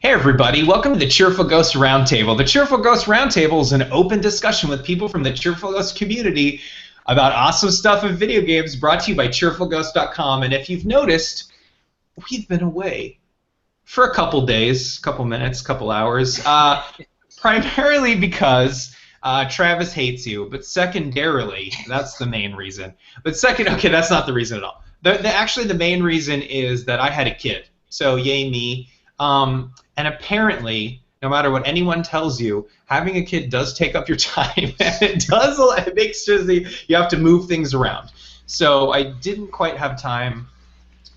Hey everybody, welcome to the Cheerful Ghost Roundtable. The Cheerful Ghost Roundtable is an open discussion with people from the Cheerful Ghost community about awesome stuff in video games, brought to you by cheerfulghost.com. And if you've noticed, we've been away for a couple days, couple minutes, couple hours, primarily because Travis hates you, but secondarily, that's the main reason. But okay, that's not the reason at all. Actually, the main reason is that I had a kid, so yay me. And apparently, no matter what anyone tells you, having a kid does take up your time, and it makes sure that you have to move things around. So I didn't quite have time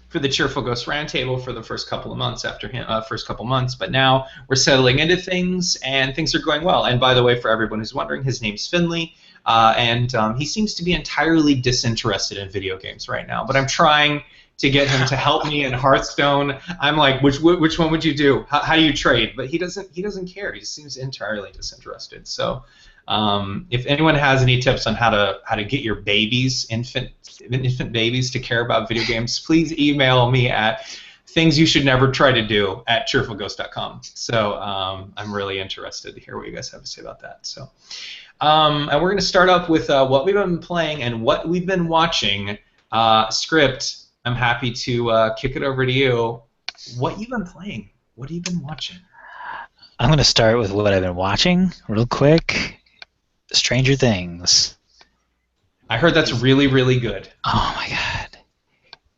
for the Cheerful Ghost Roundtable for the first couple of months but now we're settling into things, and things are going well. And by the way, for everyone who's wondering, his name's Finley, and he seems to be entirely disinterested in video games right now, but I'm trying to get him to help me in Hearthstone. I'm like, which one would you do? How do you trade? But he doesn't care. He seems entirely disinterested. So, if anyone has any tips on how to get your infant babies to care about video games, please email me at thingsyoushouldnevertrytodo@cheerfulghost.com. So, I'm really interested to hear what you guys have to say about that. So, and we're going to start up with what we've been playing and what we've been watching. Scrypt, I'm happy to kick it over to you. What you've been playing? What have you been watching? I'm going to start with what I've been watching real quick. Stranger Things. I heard that's really, really good. Oh my god.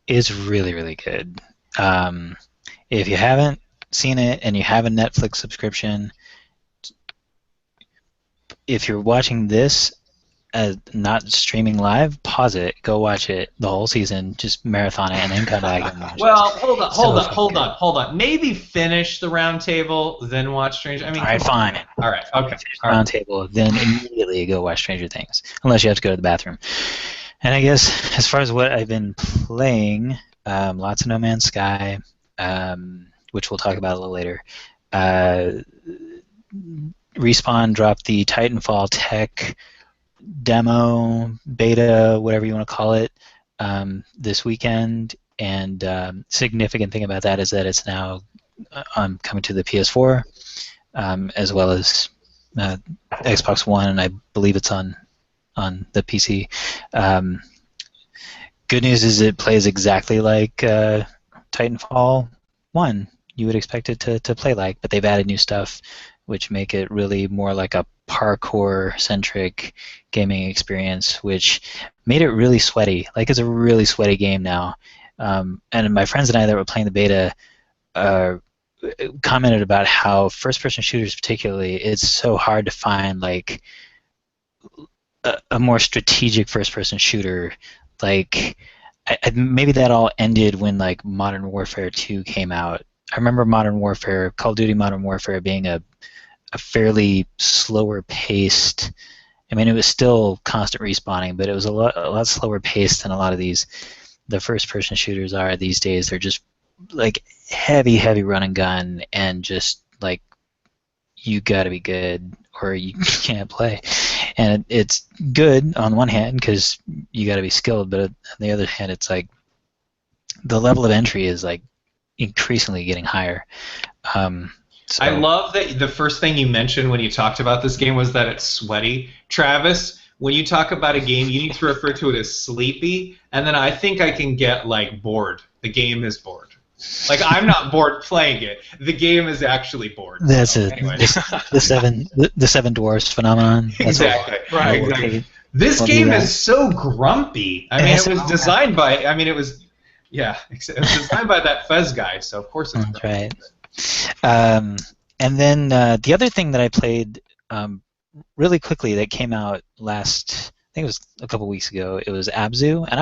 It's really, really good. If you haven't seen it and you have a Netflix subscription, if you're watching this not streaming live, pause it, go watch it the whole season, just marathon it, and then come back and watch well, it. hold on. Maybe finish the roundtable, then watch Stranger. All right, fine. All right, okay. Roundtable, then immediately go watch Stranger Things, unless you have to go to the bathroom. And I guess as far as what I've been playing, lots of No Man's Sky, which we'll talk about a little later. Respawn dropped the Titanfall Tech demo, beta, whatever you want to call it, this weekend, and significant thing about that is that it's now coming to the PS4, as well as Xbox One, and I believe it's on the PC. Good news is it plays exactly like Titanfall 1. You would expect it to play like, but they've added new stuff which make it really more like a parkour-centric gaming experience, which made it really sweaty. Like, it's a really sweaty game now. And my friends and I that were playing the beta commented about how first-person shooters particularly, it's so hard to find, like, a more strategic first-person shooter. Like, maybe that all ended when, like, Modern Warfare 2 came out. I remember Call of Duty Modern Warfare being a fairly slower paced. I mean, it was still constant respawning, but it was a lot slower paced than a lot of the first person shooters are these days. They're just like heavy run and gun, and just like you got to be good or you can't play. And it's good on one hand because you got to be skilled, but on the other hand, it's like the level of entry is like increasingly getting higher. So. I love that the first thing you mentioned when you talked about this game was that it's sweaty. Travis, when you talk about a game, you need to refer to it as sleepy, and then I think I can get, like, bored. The game is bored. Like, I'm not bored playing it. The game is actually bored. That's it. Anyway. The seven dwarfs phenomenon. That's exactly. Right. Exactly. This game is so grumpy. I mean, it was designed by. I mean, it was. Yeah, it was designed by that Fez guy, so of course it's grumpy. Right. And then the other thing that I played really quickly that came out I think it was a couple weeks ago, it was Abzu, and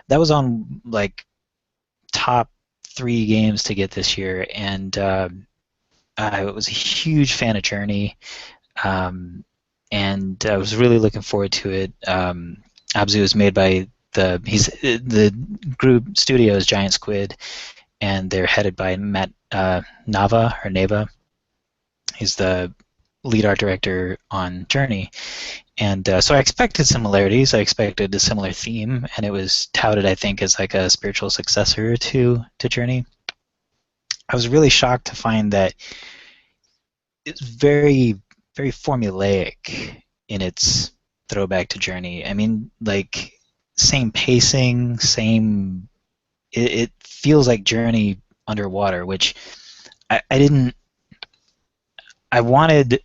that was on like top 3 games to get this year, and I was a huge fan of Journey, and I was really looking forward to it. Abzu is made by the group studio is Giant Squid, and they're headed by Matt Nava. He's the lead art director on Journey. And so I expected similarities. I expected a similar theme, and it was touted, I think, as like a spiritual successor to Journey. I was really shocked to find that it's very, very formulaic in its throwback to Journey. I mean, like, same pacing, same. It feels like Journey underwater, which I didn't. I wanted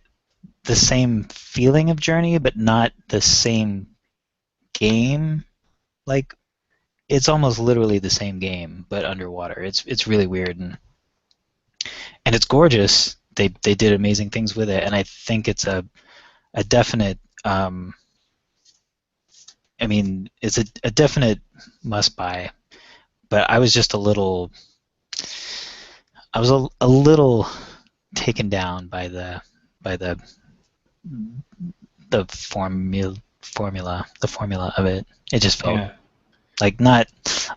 the same feeling of Journey, but not the same game. Like, it's almost literally the same game, but underwater. It's really weird, and it's gorgeous. They did amazing things with it, and I think it's a definite. I mean, it's a definite must buy. But I was just a little. I was a little taken down by the formula of it. It just felt like not.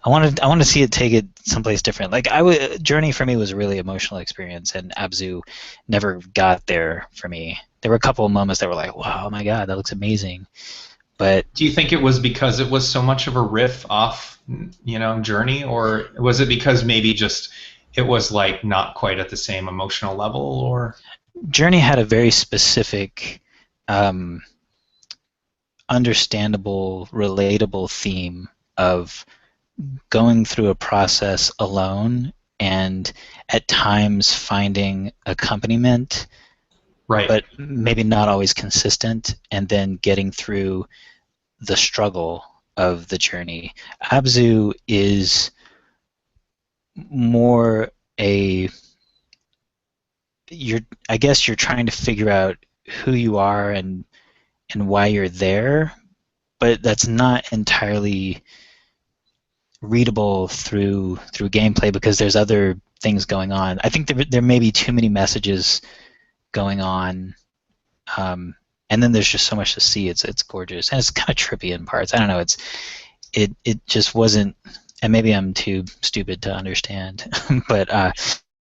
I wanted to see it take it someplace different. Like Journey for me was a really emotional experience, and Abzu never got there for me. There were a couple of moments that were like, "Wow, oh my God, that looks amazing." But do you think it was because it was so much of a riff off, Journey, or was it because maybe just it was like not quite at the same emotional level, or? Journey had a very specific, understandable, relatable theme of going through a process alone and at times finding accompaniment, right, but maybe not always consistent, and then getting through the struggle of the journey. Abzu is more I guess you're trying to figure out who you are and why you're there, but that's not entirely readable through gameplay because there's other things going on. I think there may be too many messages going on, and then there's just so much to see. It's gorgeous, and it's kind of trippy in parts. I don't know. It just wasn't, and maybe I'm too stupid to understand, but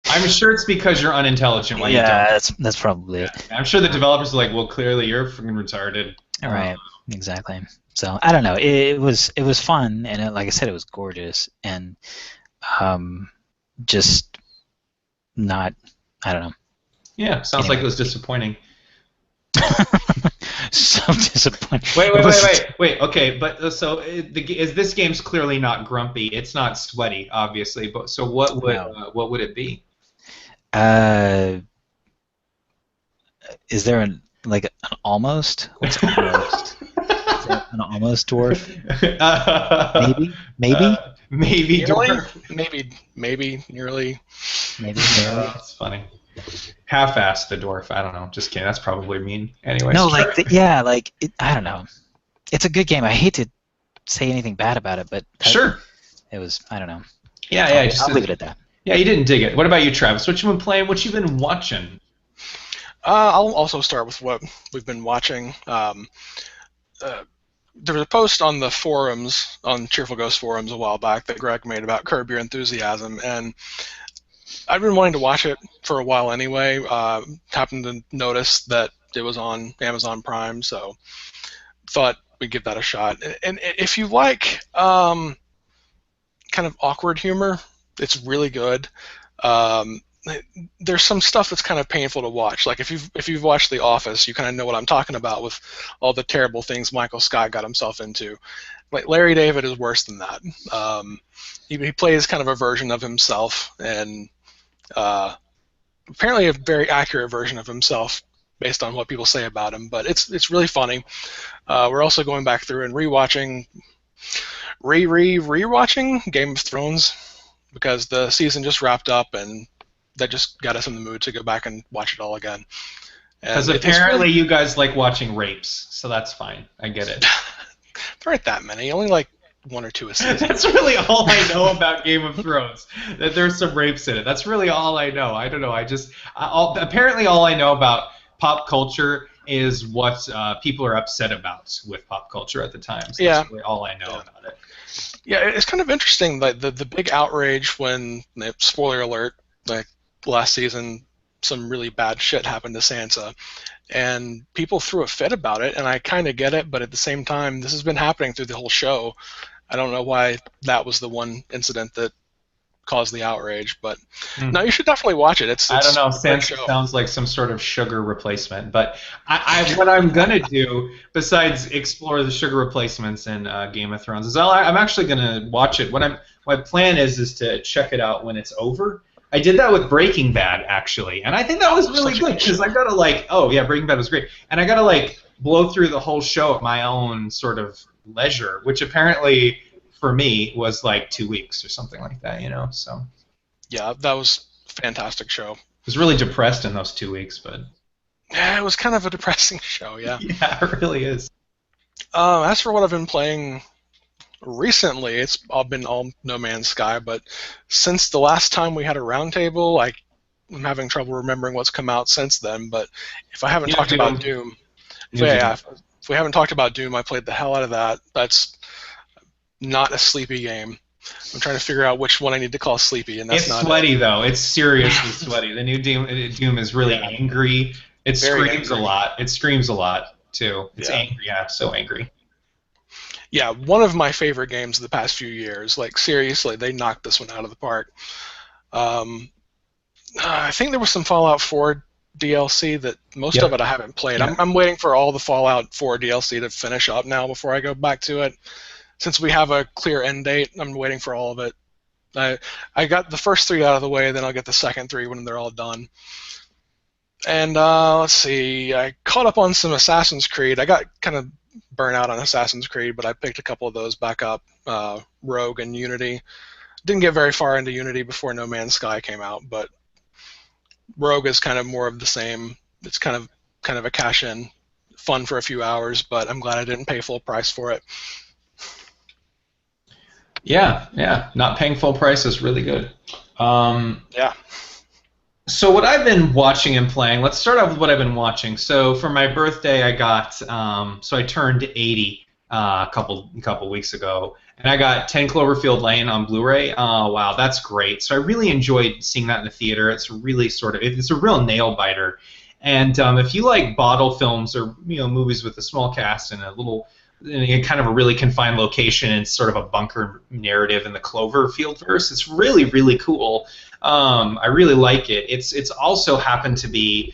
I'm sure it's because you're unintelligent. Why you don't. That's probably it. I'm sure the developers are like, well, clearly you're freaking retarded. Right, exactly. So I don't know. It was fun, and like I said, it was gorgeous, and just not. I don't know. Yeah, sounds like it was disappointing. So disappointing. Wait. Okay, but so this game's clearly not grumpy. It's not sweaty, obviously. But so what would it be? Is there an almost? What's almost? Is there an almost dwarf? Maybe. Maybe nearly? Dwarf. Maybe nearly. Maybe nearly. That's funny. Half-assed the dwarf. I don't know. Just kidding. That's probably mean. Anyway. No, I don't know. It's a good game. I hate to say anything bad about it, but sure. It was. I don't know. Yeah. I'll leave it at that. Yeah, you didn't dig it. What about you, Travis? What you been playing? What you been watching? I'll also start with what we've been watching. There was a post on the forums, on Cheerful Ghost forums a while back that Greg made about Curb Your Enthusiasm, and I've been wanting to watch it for a while anyway. Happened to notice that it was on Amazon Prime, so thought we'd give that a shot. And if you like kind of awkward humor, it's really good. There's some stuff that's kind of painful to watch. Like if you've watched The Office, you kind of know what I'm talking about with all the terrible things Michael Scott got himself into. Like Larry David is worse than that. He plays kind of a version of himself, and apparently a very accurate version of himself based on what people say about him. But it's really funny. We're also going back through and rewatching Game of Thrones because the season just wrapped up, and that just got us in the mood to go back and watch it all again. Because apparently you guys like watching rapes, so that's fine. I get it. There aren't that many. Only like one or two a season. That's really all I know about Game of Thrones. That there's some rapes in it. That's really all I know. I don't know. Apparently all I know about pop culture is what people are upset about with pop culture at the time. So that's really all I know about it. Yeah, it's kind of interesting. Like the big outrage when, spoiler alert, like last season, some really bad shit happened to Sansa, and people threw a fit about it, and I kind of get it, but at the same time, this has been happening through the whole show. I don't know why that was the one incident that caused the outrage. But Mm. no, you should definitely watch it. It's I don't know. a great show. Sounds like some sort of sugar replacement. But what I'm gonna do besides explore the sugar replacements in Game of Thrones is I'm actually gonna watch it. My plan is to check it out when it's over. I did that with Breaking Bad actually, and I think that was really good because I gotta Breaking Bad was great, and I gotta blow through the whole show at my own sort of leisure, which apparently for me was like 2 weeks or something like that, So Yeah, that was a fantastic show. I was really depressed in those 2 weeks, but yeah, it was kind of a depressing show. Yeah. Yeah, it really is. As for what I've been playing recently, it's all been all No Man's Sky, but since the last time we had a roundtable, I'm having trouble remembering what's come out since then. But if I haven't talked about Doom, if we haven't talked about Doom, I played the hell out of that. That's not a sleepy game. I'm trying to figure out which one I need to call sleepy, and that's not sweaty, though. It's seriously sweaty. The new Doom is really angry. It screams a lot. It screams a lot, too. It's angry. Yeah, so angry. Yeah, one of my favorite games of the past few years. Seriously, they knocked this one out of the park. I think there was some Fallout 4 DLC that most of it I haven't played. Yeah. I'm waiting for all the Fallout 4 DLC to finish up now before I go back to it. Since we have a clear end date, I'm waiting for all of it. I got the first 3 out of the way, then I'll get the second 3 when they're all done. And let's see, I caught up on some Assassin's Creed. I got kind of burnt out on Assassin's Creed, but I picked a couple of those back up, Rogue and Unity. Didn't get very far into Unity before No Man's Sky came out, but Rogue is kind of more of the same. It's kind of a cash-in, fun for a few hours, but I'm glad I didn't pay full price for it. Yeah, not paying full price is really good. Yeah. So what I've been watching and playing, let's start off with what I've been watching. So for my birthday, I got, so I turned 80 a couple weeks ago, and I got 10 Cloverfield Lane on Blu-ray. Oh, wow, that's great. So I really enjoyed seeing that in the theater. It's really it's a real nail-biter. And if you like bottle films or movies with a small cast and in kind of a really confined location and sort of a bunker narrative in the Cloverfield verse, it's really, really cool. I really like it. It's also happened to be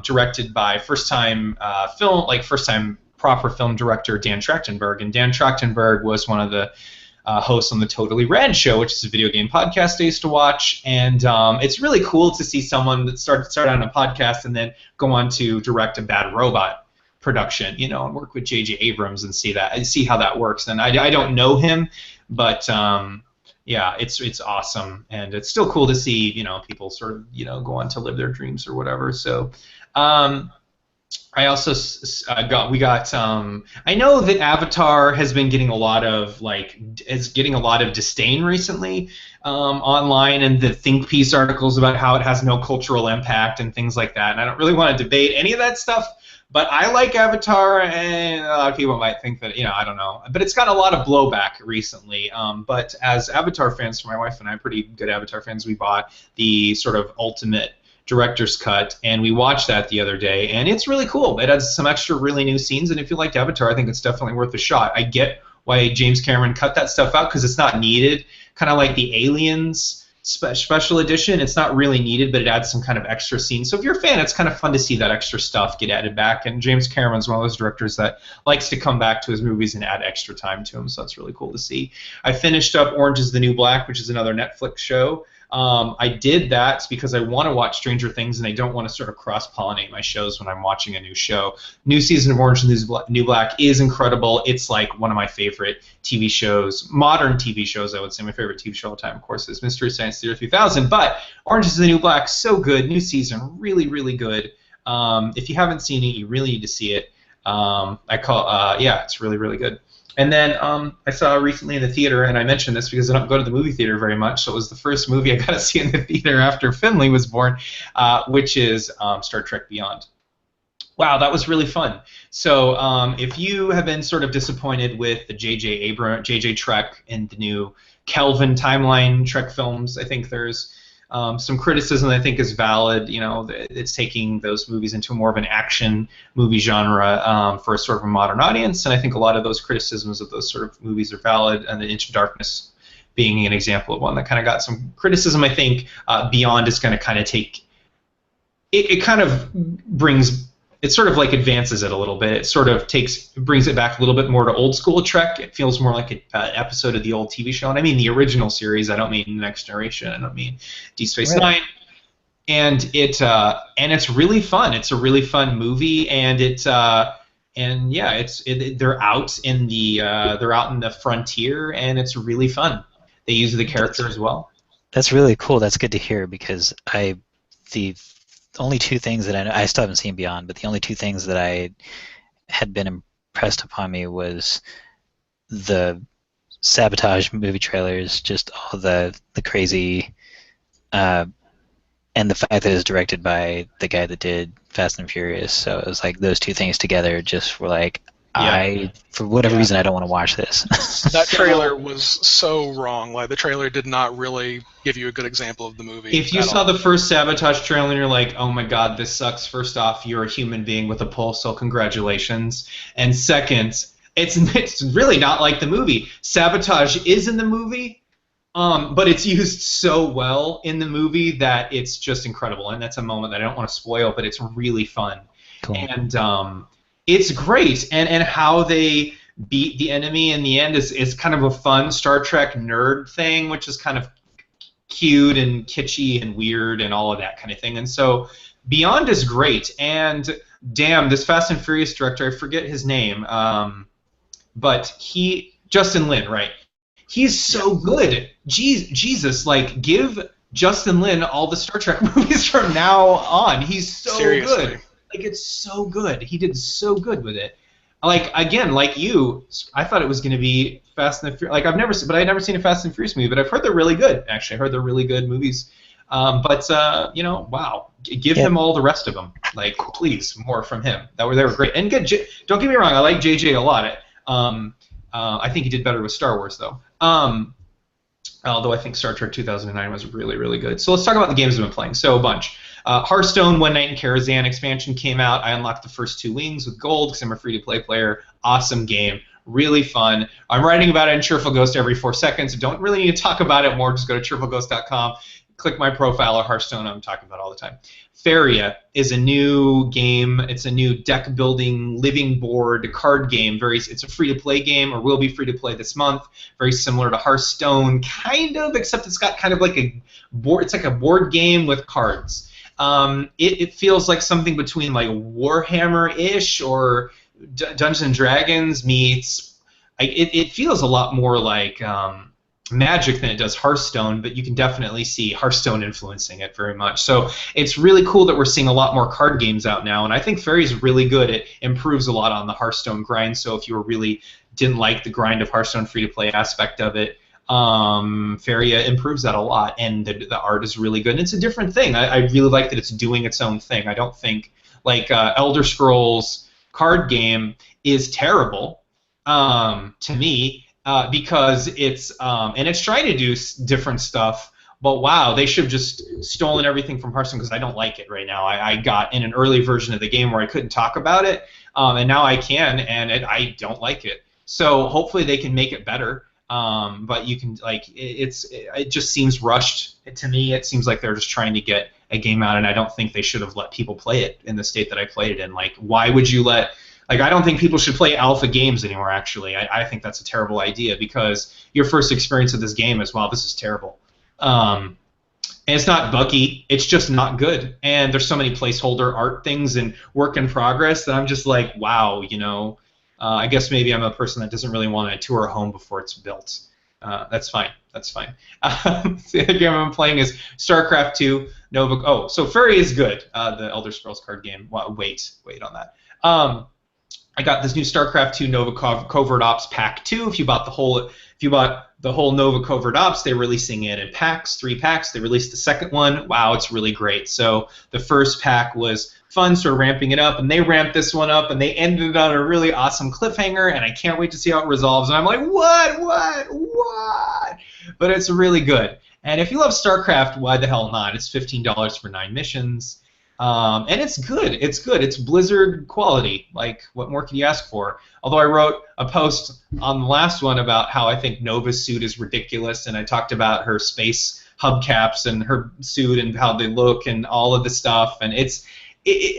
directed by first-time proper film director Dan Trachtenberg, and Dan Trachtenberg was one of the hosts on the Totally Rad Show, which is a video game podcast I used to watch, and it's really cool to see someone that started on a podcast and then go on to direct a Bad Robot production, and work with J.J. Abrams and see how that works. And I don't know him, but yeah, it's awesome, and it's still cool to see people sort of go on to live their dreams or whatever. So I also I know that Avatar has been getting a lot of disdain recently online, and the think piece articles about how it has no cultural impact and things like that. And I don't really want to debate any of that stuff. But I like Avatar, and a lot of people might think that, I don't know. But it's got a lot of blowback recently. But as Avatar fans, for my wife and I, pretty good Avatar fans, we bought the sort of ultimate director's cut, and we watched that the other day, and it's really cool. It has some extra really new scenes, and if you liked Avatar, I think it's definitely worth a shot. I get why James Cameron cut that stuff out, because it's not needed. Kind of like the Aliens special edition, it's not really needed, but it adds some kind of extra scenes. So if you're a fan, it's kind of fun to see that extra stuff get added back. And James Cameron's one of those directors that likes to come back to his movies and add extra time to them, so that's really cool to see. I finished up Orange is the New Black, which is another Netflix show. I did that because I want to watch Stranger Things, and I don't want to sort of cross-pollinate my shows when I'm watching a new show. New season of Orange is the New Black is incredible. It's like one of my favorite TV shows, modern TV shows, I would say. My favorite TV show of all time, of course, is Mystery Science Theater 3000. But Orange is the New Black, so good. New season, really, really good. If you haven't seen it, you really need to see it. It's really, really good. And then I saw recently in the theater, and I mentioned this because I don't go to the movie theater very much, so it was the first movie I got to see in the theater after Finley was born, which is Star Trek Beyond. Wow, that was really fun. So if you have been sort of disappointed with the J.J. Trek and the new Kelvin timeline Trek films, I think there's some criticism that I think is valid. It's taking those movies into more of an action movie genre for a sort of a modern audience, and I think a lot of those criticisms of those sort of movies are valid. And the Into Darkness being an example of one that kind of got some criticism. I think Beyond is going to kind of take it kind of brings it sort of like advances it a little bit. It sort of brings it back a little bit more to old school Trek. It feels more like an episode of the old TV show, and I mean the original series. I don't mean the Next Generation. I don't mean Deep Space Nine. And it's really fun. It's a really fun movie, and they're out in the frontier, and it's really fun. They use the character as well. That's really cool. That's good to hear, because the only two things that I still haven't seen Beyond, but the only two things that I had been impressed upon me was the sabotage movie trailers, just all the crazy, and the fact that it was directed by the guy that did Fast and Furious. So it was like those two things together just were like, for whatever reason, I don't want to watch this. That trailer was so wrong. Like, the trailer did not really give you a good example of the movie. If you saw the first Sabotage trailer and you're like, oh my god, this sucks, first off, you're a human being with a pulse, so congratulations. And second, it's really not like the movie. Sabotage is in the movie, but it's used so well in the movie that it's just incredible. And that's a moment that I don't want to spoil, but it's really fun. Cool. And it's great, and how they beat the enemy in the end is kind of a fun Star Trek nerd thing, which is kind of cute and kitschy and weird and all of that kind of thing. And so Beyond is great, and damn, this Fast and Furious director, I forget his name, but Justin Lin, right? He's so good. Jesus, like, give Justin Lin all the Star Trek movies from now on. He's so Seriously. good. Like, it's so good. He did so good with it. Like, again, like you, I thought it was going to be Fast and the Furious. Like, I've never seen a Fast and Furious movie, but I've heard they're really good. Actually, I heard they're really good movies. Wow, give him all the rest of them. Like, please, more from him. They were great and good. Don't get me wrong, I like JJ a lot. I think he did better with Star Wars though. Although I think Star Trek 2009 was really, really good. So let's talk about the games I've been playing. So a bunch. Hearthstone One Night in Karazhan expansion came out. I unlocked the first 2 wings with gold because I'm a free-to-play player. Awesome game. Really fun. I'm writing about it in Cheerful Ghost every 4 seconds. Don't really need to talk about it more. Just go to cheerfulghost.com. Click my profile of Hearthstone. I'm talking about it all the time. Faria is a new game. It's a new deck-building, living board card game. It's a free-to-play game, or will be free-to-play this month. Very similar to Hearthstone, kind of, except it's got kind of like a board. It's like a board game with cards. It feels like something between like Warhammer-ish or Dungeons and Dragons meets. It feels a lot more like Magic than it does Hearthstone, but you can definitely see Hearthstone influencing it very much. So it's really cool that we're seeing a lot more card games out now, and I think Fairy is really good. It improves a lot on the Hearthstone grind, so if you really didn't like the grind of Hearthstone free-to-play aspect of it, Faria improves that a lot, and the art is really good. And it's a different thing. I really like that it's doing its own thing. I don't think, like, Elder Scrolls card game is terrible to me, because it's trying to do different stuff, but wow, they should have just stolen everything from Hearthstone, because I don't like it right now. I got in an early version of the game where I couldn't talk about it, and now I can, and I don't like it. So hopefully they can make it better. But you can, like, it just seems rushed to me. It seems like they're just trying to get a game out, and I don't think they should have let people play it in the state that I played it in. Like, why would you let? Like, I don't think people should play alpha games anymore, actually. I think that's a terrible idea, because your first experience of this game is, wow, this is terrible. And it's not buggy. It's just not good. And there's so many placeholder art things and work in progress that I'm just like, wow, I guess maybe I'm a person that doesn't really want to tour a home before it's built. That's fine. That's fine. The other game I'm playing is StarCraft 2 Nova. Oh, so Fairy is good. The Elder Scrolls card game. Well, wait on that. I got this new StarCraft 2 Nova Covert Ops Pack 2. If you bought the whole Nova Covert Ops, they're releasing it in packs, 3 packs. They released the second one. Wow, it's really great. So the first pack was fun, sort of ramping it up, and they ramped this one up, and they ended it on a really awesome cliffhanger, and I can't wait to see how it resolves. And I'm like, what? But it's really good. And if you love StarCraft, why the hell not? It's $15 for 9 missions. And it's good. It's good. It's Blizzard quality. Like, what more can you ask for? Although I wrote a post on the last one about how I think Nova's suit is ridiculous, and I talked about her space hubcaps and her suit and how they look and all of the stuff, and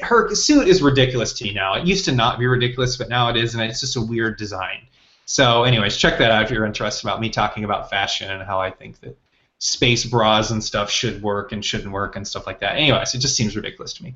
her suit is ridiculous to me now. It used to not be ridiculous, but now it is, and it's just a weird design. So anyways, check that out if you're interested about me talking about fashion and how I think that space bras and stuff should work and shouldn't work and stuff like that. Anyways, it just seems ridiculous to me.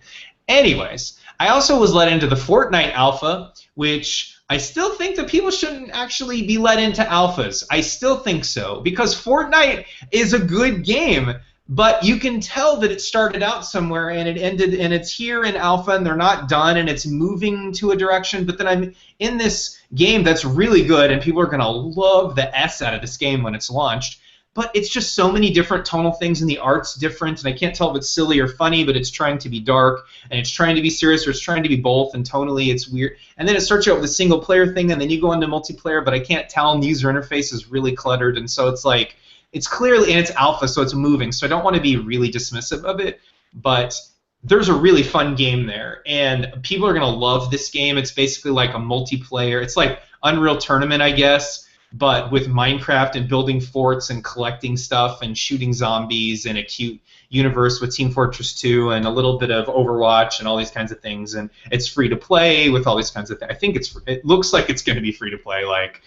Anyways, I also was let into the Fortnite alpha, which I still think that people shouldn't actually be let into alphas. I still think so, because Fortnite is a good game, but you can tell that it started out somewhere and it ended, and it's here in alpha and they're not done and it's moving to a direction, but then I'm in this game that's really good and people are going to love the S out of this game when it's launched. But it's just so many different tonal things, and the art's different, and I can't tell if it's silly or funny, but it's trying to be dark, and it's trying to be serious, or it's trying to be both, and tonally it's weird. And then it starts out with a single-player thing, and then you go into multiplayer, but I can't tell, and the user interface is really cluttered, and so it's like, it's clearly, and it's alpha, so it's moving, so I don't want to be really dismissive of it, but there's a really fun game there, and people are going to love this game. It's basically like a multiplayer. It's like Unreal Tournament, I guess, but with Minecraft and building forts and collecting stuff and shooting zombies and a cute universe with Team Fortress 2 and a little bit of Overwatch and all these kinds of things. And it's free to play with all these kinds of things. I think it looks like it's going to be free to play, like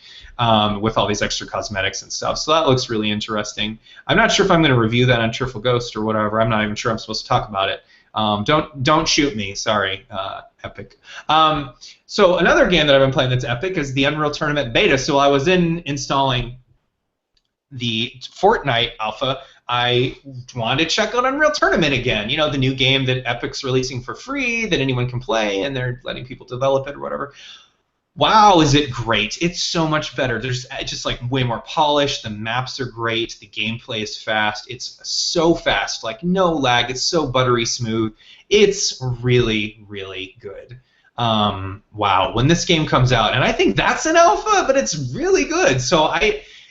with all these extra cosmetics and stuff. So that looks really interesting. I'm not sure if I'm going to review that on Cheerful Ghost or whatever. I'm not even sure I'm supposed to talk about it. Don't shoot me. Sorry, Epic. So another game that I've been playing that's Epic is the Unreal Tournament beta. So I was installing the Fortnite alpha. I wanted to check out Unreal Tournament again. You know, the new game that Epic's releasing for free that anyone can play, and they're letting people develop it or whatever. Wow, is it great. It's so much better. There's just like way more polished. The maps are great. The gameplay is fast. It's so fast, like no lag. It's so buttery smooth. It's really, really good. Wow, when this game comes out, and I think that's an alpha, but it's really good. So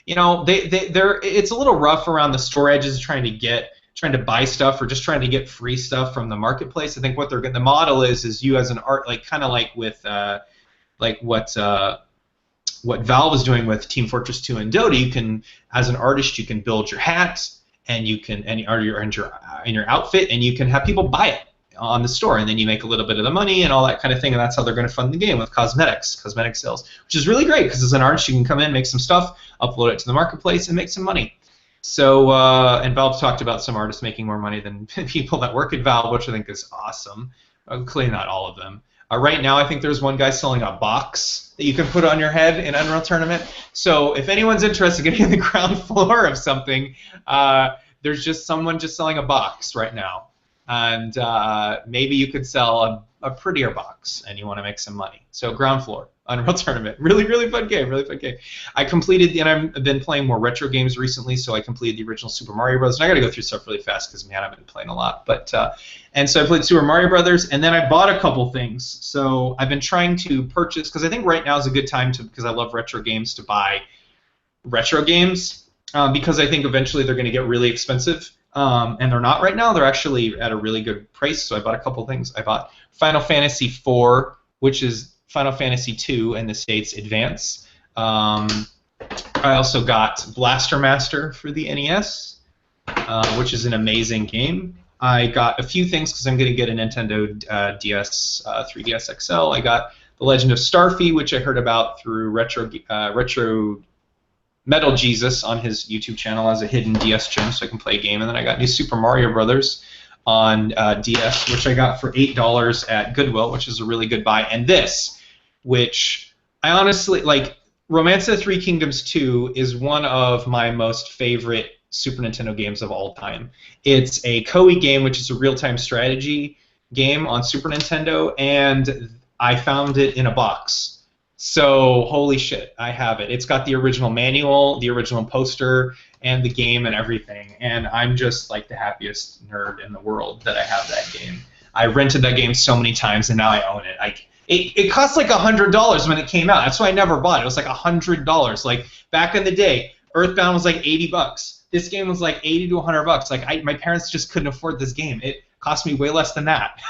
it's a little rough around the store edges trying to buy stuff or just trying to get free stuff from the marketplace. I think what the model is you as an art, like kind of like with what Valve is doing with Team Fortress 2 and Dota. You can, as an artist, you can build your hat and your outfit, and you can have people buy it on the store, and then you make a little bit of the money and all that kind of thing, and that's how they're going to fund the game, with cosmetic sales, which is really great because as an artist you can come in, make some stuff, upload it to the marketplace, and make some money. So and Valve talked about some artists making more money than people that work at Valve, which I think is awesome. Clearly not all of them. Right now, I think there's one guy selling a box that you can put on your head in Unreal Tournament. So if anyone's interested in getting the ground floor of something, there's just someone just selling a box right now. And maybe you could sell a prettier box, and you want to make some money. So ground floor, Unreal Tournament. Really, really fun game, really fun game. I completed, and I've been playing more retro games recently, so I completed the original Super Mario Bros. And I got to go through stuff really fast because, man, I've been playing a lot. But and so I played Super Mario Brothers, and then I bought a couple things. So I've been trying to purchase, because I think right now is a good time to, because I love retro games, to buy retro games, because I think eventually they're going to get really expensive. And they're not right now. They're actually at a really good price, so I bought a couple things. I bought Final Fantasy IV, which is Final Fantasy II in the States Advance. I also got Blaster Master for the NES, which is an amazing game. I got a few things because I'm going to get a Nintendo DS 3DS XL. I got The Legend of Starfy, which I heard about through Retro Metal Jesus on his YouTube channel as a hidden DS gem, so I can play a game. And then I got New Super Mario Brothers on DS, which I got for $8 at Goodwill, which is a really good buy. And this, which I honestly like, Romance of the Three Kingdoms 2 is one of my most favorite Super Nintendo games of all time. It's a Koei game, which is a real-time strategy game on Super Nintendo, and I found it in a box. So, holy shit, I have it. It's got the original manual, the original poster, and the game and everything. And I'm just like the happiest nerd in the world that I have that game. I rented that game so many times, and now I own it. It cost like $100 when it came out. That's why I never bought it. It was like $100. Like back in the day, Earthbound was like $80. This game was like $80 to $100. Like my parents just couldn't afford this game. cost me way less than that.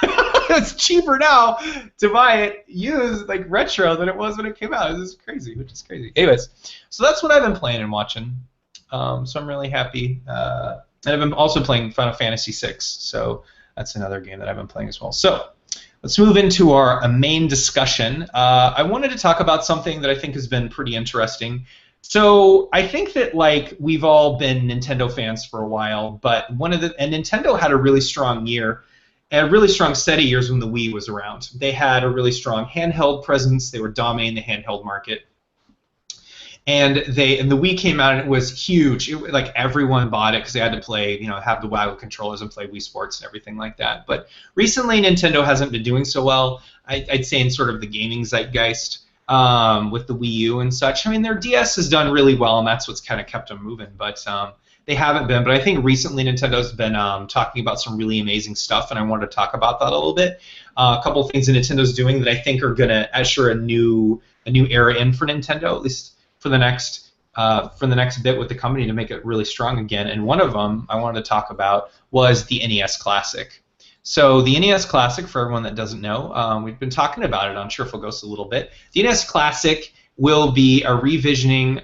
It's cheaper now to buy it used, like retro, than it was when it came out. This is crazy, which is crazy. Anyways, so that's what I've been playing and watching. So I'm really happy. And I've been also playing Final Fantasy VI, so that's another game that I've been playing as well. So let's move into our main discussion. I wanted to talk about something that I think has been pretty interesting. So I think that like we've all been Nintendo fans for a while, but and Nintendo had a really strong year, and a really strong set of years when the Wii was around. They had a really strong handheld presence. They were dominating the handheld market. And the Wii came out and it was huge. Like everyone bought it because they had to play, have the Wii controllers and play Wii Sports and everything like that. But recently Nintendo hasn't been doing so well. I'd say in sort of the gaming zeitgeist with the Wii U and such. I mean, their DS has done really well, and that's what's kind of kept them moving. But they haven't been. But I think recently Nintendo's been talking about some really amazing stuff, and I wanted to talk about that a little bit. A couple of things that Nintendo's doing that I think are going to usher a new era in for Nintendo, at least for the next bit with the company to make it really strong again. And one of them I wanted to talk about was the NES Classic. So the NES Classic, for everyone that doesn't know, we've been talking about it on Cheerful Ghost a little bit. The NES Classic will be a revisioning,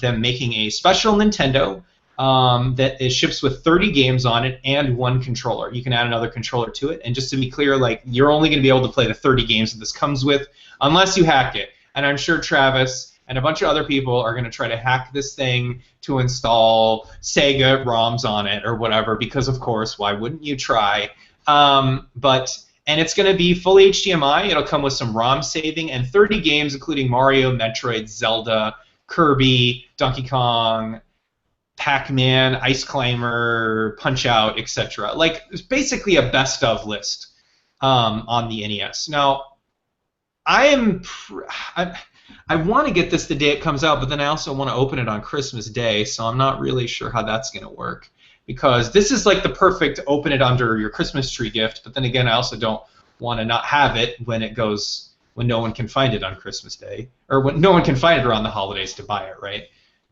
them making a special Nintendo that ships with 30 games on it and one controller. You can add another controller to it. And just to be clear, like you're only going to be able to play the 30 games that this comes with unless you hack it. And I'm sure Travis and a bunch of other people are going to try to hack this thing to install Sega ROMs on it or whatever, because of course, why wouldn't you try? And it's going to be fully HDMI. It'll come with some ROM saving and 30 games, including Mario, Metroid, Zelda, Kirby, Donkey Kong, Pac-Man, Ice Climber, Punch-Out, etc. Like, it's basically a best-of list on the NES. Now, I want to get this the day it comes out, but then I also want to open it on Christmas Day, so I'm not really sure how that's going to work. Because this is like the perfect open it under your Christmas tree gift, but then again, I also don't want to not have it when no one can find it on Christmas Day, or when no one can find it around the holidays to buy it, right?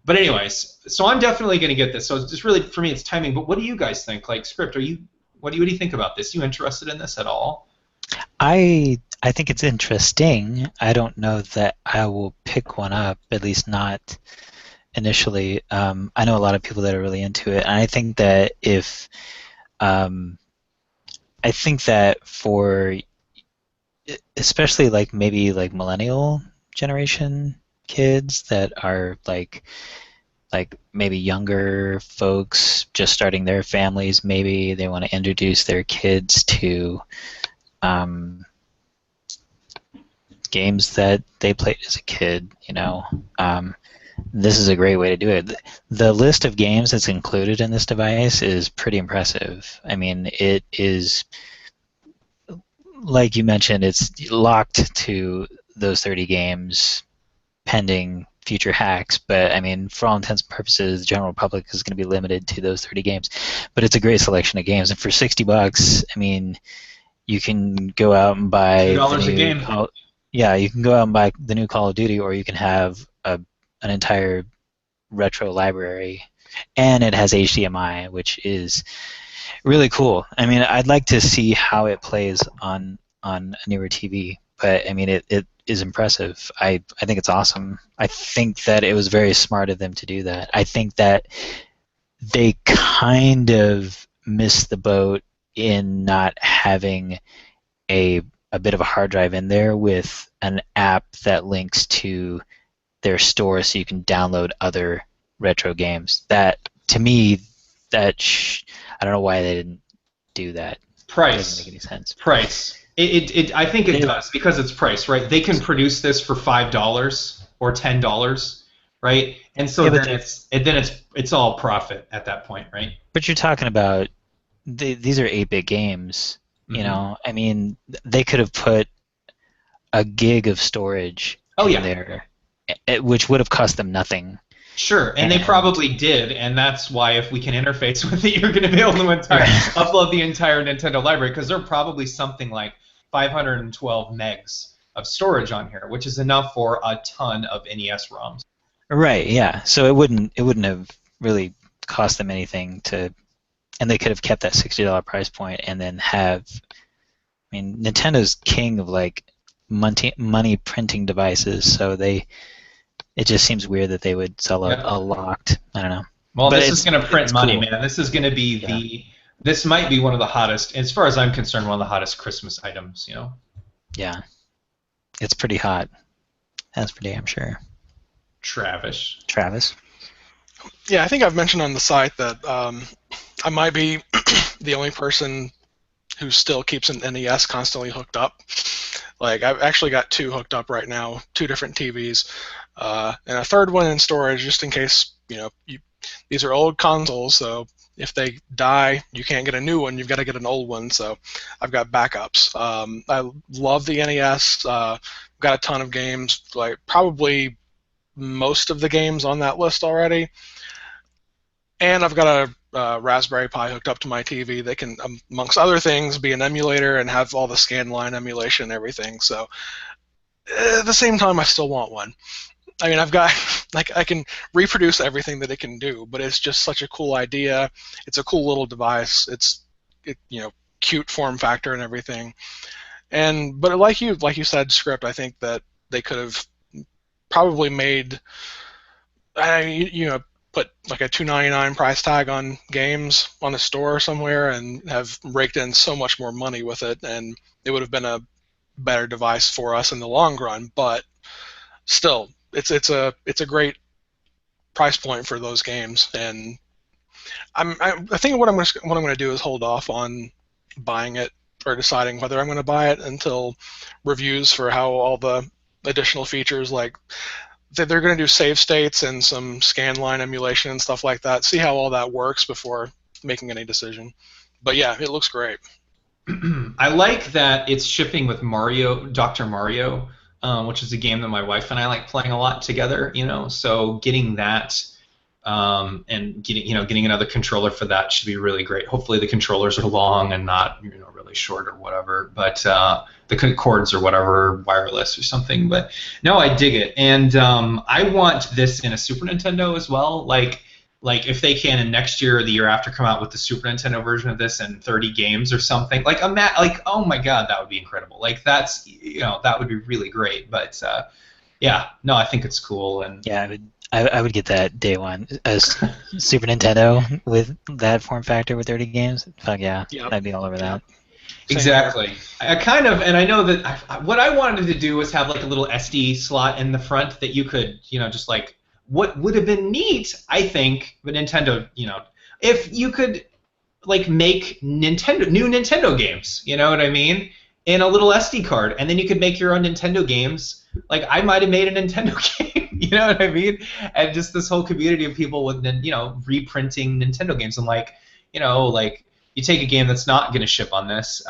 But anyways, so I'm definitely going to get this. So it's just really, for me, it's timing. But what do you guys think? Like, Scrypt, what do you think about this? You interested in this at all? I think it's interesting. I don't know that I will pick one up, at least not initially. I know a lot of people that are really into it, and I think that for especially like maybe like millennial generation kids that are like maybe younger folks just starting their families, maybe they want to introduce their kids to games that they played as a kid, this is a great way to do it. The list of games that's included in this device is pretty impressive. I mean, it is, like you mentioned, it's locked to those 30 games pending future hacks, but I mean, for all intents and purposes, the general public is going to be limited to those 30 games. But it's a great selection of games, and for $60, I mean, you can go out and buy $2 a game. You can go out and buy the new Call of Duty, or you can have an entire retro library, and it has HDMI, which is really cool. I mean, I'd like to see how it plays on a newer TV, but I mean, it is impressive. I think it's awesome. I think that it was very smart of them to do that. I think that they kind of missed the boat in not having a bit of a hard drive in there with an app that links to their store so you can download other retro games. That, to me, I don't know why they didn't do that. Price. It doesn't make any sense. Price. I think it does, because it's price, right? They can produce this for $5 or $10, right? And so it's all profit at that point, right? But you're talking about these are 8-bit games. Mm-hmm. I mean, they could have put a gig of storage in there, which would have cost them nothing. Sure, and they probably did, and that's why if we can interface with it, you're going to be able to upload the entire Nintendo library, because there are probably something like 512 megs of storage on here, which is enough for a ton of NES ROMs. Right, yeah. So it wouldn't have really cost them anything to and they could have kept that $60 price point and then have. I mean, Nintendo's king of like money printing devices, so it just seems weird that they would sell a locked. I don't know. Well, But this is going to print money, cool. man. This is going to be this might be one of the hottest, as far as I'm concerned, one of the hottest Christmas items. You know. Yeah, it's pretty hot. That's for damn sure. Travis. Yeah, I think I've mentioned on the site that I might be the only person who still keeps an NES constantly hooked up. Like, I've actually got 2 hooked up right now, 2 different TVs, and a third one in storage just in case, these are old consoles, so if they die, you can't get a new one, you've got to get an old one, so I've got backups. I love the NES, got a ton of games, like probably most of the games on that list already, and I've got a Raspberry Pi hooked up to my TV that can, amongst other things, be an emulator and have all the scanline emulation and everything. So at the same time, I still want one. I mean, I've got, like, I can reproduce everything that it can do, but it's just such a cool idea. It's a cool little device. It's cute form factor and everything. But like you said, Scrypt, I think that they could have probably made, put like a $2.99 price tag on games on a store somewhere and have raked in so much more money with it, and it would have been a better device for us in the long run. But still, it's a great price point for those games, and I think what I'm going to do is hold off on buying it or deciding whether I'm going to buy it until reviews for how all the additional features, like they're going to do save states and some scanline emulation and stuff like that. See how all that works before making any decision. But yeah, it looks great. I like that it's shipping with Dr. Mario, which is a game that my wife and I like playing a lot together. So getting that and getting another controller for that should be really great. Hopefully the controllers are long and not really short or whatever, but the cords or whatever, wireless or something. But no, I dig it, and I want this in a Super Nintendo as well. Like if they can in next year or the year after come out with the Super Nintendo version of this and 30 games or something. Like oh my God, that would be incredible. Like that would be really great. But yeah, no, I think it's cool. And yeah, I would get that day one as Super Nintendo with that form factor with 30 games. Fuck yeah, yep. I'd be all over that. Exactly. I know that what I wanted to do was have like a little SD slot in the front that you could, just like, what would have been neat, I think, but Nintendo, if you could like make new Nintendo games, you know what I mean, in a little SD card, and then you could make your own Nintendo games. Like I might have made a Nintendo game, you know what I mean? And just this whole community of people with, reprinting Nintendo games, and like you take a game that's not going to ship on this,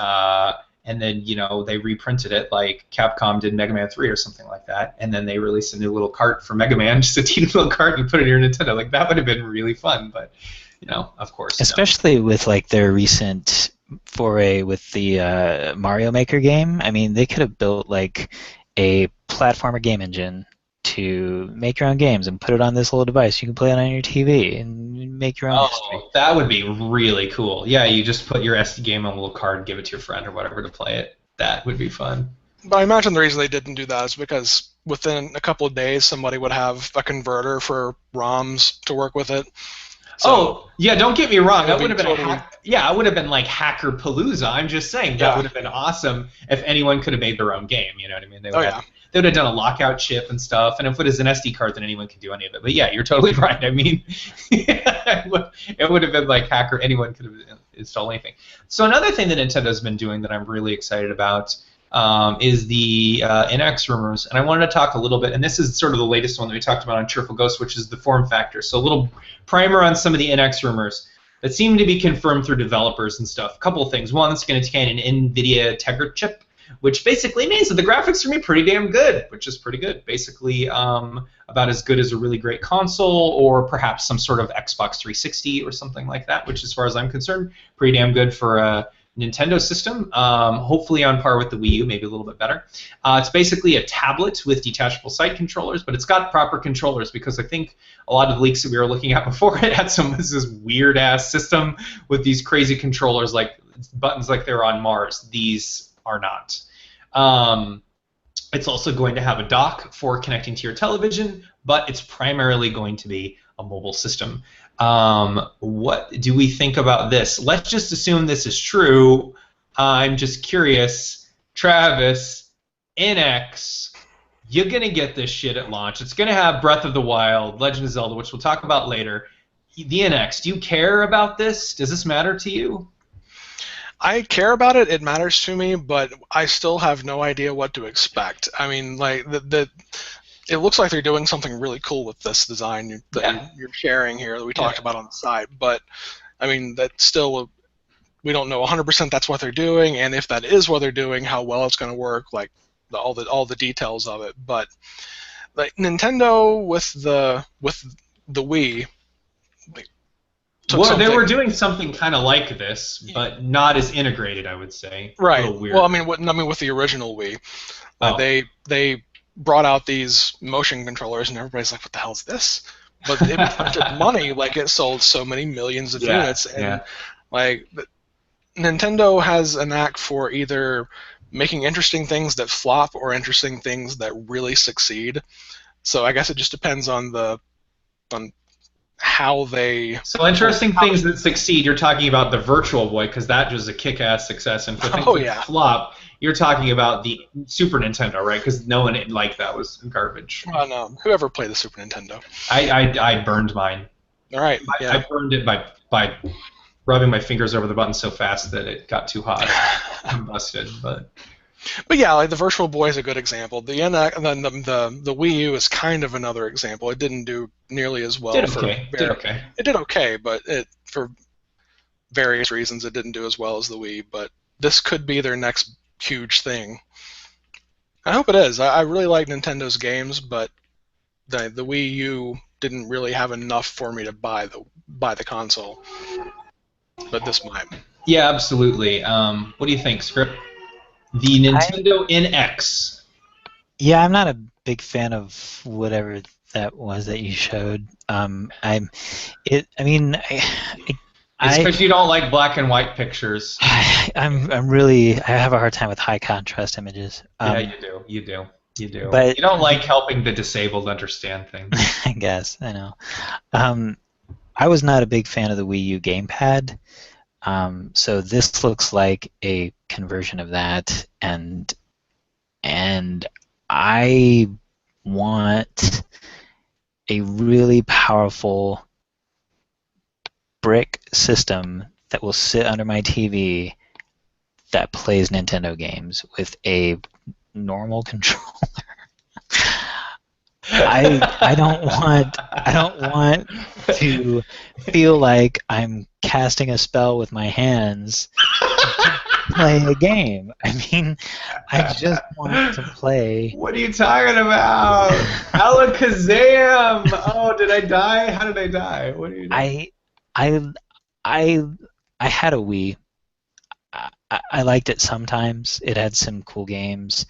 and then they reprinted it, like Capcom did Mega Man 3 or something like that, and then they released a new little cart for Mega Man, just a teeny little cart, and you put it in your Nintendo. Like that would have been really fun, but of course. Especially with like their recent foray with the Mario Maker game. I mean, they could have built like a platformer game engine to make your own games and put it on this little device. You can play it on your TV and make your own history. That would be really cool. Yeah, you just put your SD game on a little card, give it to your friend or whatever to play it. That would be fun. But I imagine the reason they didn't do that is because within a couple of days somebody would have a converter for ROMs to work with it. So yeah, don't get me wrong. That would have been it would have been like Hacker Palooza. I'm just saying that would have been awesome if anyone could have made their own game. You know what I mean? They would have done a lockout chip and stuff. And if it is an SD card, then anyone can do any of it. But yeah, you're totally right. I mean, it would have been like Hacker. Anyone could have installed anything. So another thing that Nintendo's been doing that I'm really excited about is the NX rumors, and I wanted to talk a little bit, and this is sort of the latest one that we talked about on Cheerful Ghost, which is the form factor. So a little primer on some of the NX rumors that seem to be confirmed through developers and stuff. A couple of things. One, it's going to contain an NVIDIA Tegra chip, which basically means that the graphics are going to be pretty damn good, which is pretty good. Basically about as good as a really great console or perhaps some sort of Xbox 360 or something like that, which as far as I'm concerned, pretty damn good for a Nintendo system, hopefully on par with the Wii U, maybe a little bit better. It's basically a tablet with detachable side controllers, but it's got proper controllers because I think a lot of leaks that we were looking at before it had this weird-ass system with these crazy controllers, like buttons like they're on Mars. These are not. It's also going to have a dock for connecting to your television, but it's primarily going to be a mobile system. What do we think about this? Let's just assume this is true. I'm just curious. Travis, NX, you're going to get this shit at launch. It's going to have Breath of the Wild, Legend of Zelda, which we'll talk about later. The NX, do you care about this? Does this matter to you? I care about it. It matters to me, but I still have no idea what to expect. I mean, like it looks like they're doing something really cool with this design that you're sharing here that we talked about on the side. But I mean, that still we don't know 100% that's what they're doing, and if that is what they're doing, how well it's going to work, like all the details of it. But like Nintendo with the Wii. Well, they were doing something kind of like this, but not as integrated, I would say. Right. A little weird. Well, I mean, with the original Wii, they brought out these motion controllers, and everybody's like, "What the hell is this?" But it printed money, like it sold so many millions of units, and like Nintendo has a knack for either making interesting things that flop or interesting things that really succeed. So I guess it just depends on how they... So interesting things that succeed, you're talking about the Virtual Boy, because that was a kick-ass success, and for things that flop, you're talking about the Super Nintendo, right? Because no one liked that, was garbage. No, whoever played the Super Nintendo? I burned mine. All right. I burned it by rubbing my fingers over the button so fast that it got too hot and busted, But yeah, like the Virtual Boy is a good example. The Wii U is kind of another example. It didn't do nearly as well. It did okay, but for various reasons it didn't do as well as the Wii. But this could be their next huge thing. I hope it is. I really like Nintendo's games, but the Wii U didn't really have enough for me to buy the console. But this might. Yeah, absolutely. What do you think, Scrypt? The Nintendo NX. Yeah, I'm not a big fan of whatever that was that you showed. It's because you don't like black and white pictures. I have a hard time with high contrast images. Yeah, you do. But you don't like helping the disabled understand things. I guess, I know. I was not a big fan of the Wii U gamepad. So this looks like a conversion of that, and I want a really powerful brick system that will sit under my TV that plays Nintendo games with a normal controller. I don't want to feel like I'm casting a spell with my hands to play a game. I mean, I just want to play. What are you talking about? Alakazam! Oh, did I die? How did I die? What are you doing? I had a Wii. I liked it sometimes. It had some cool games.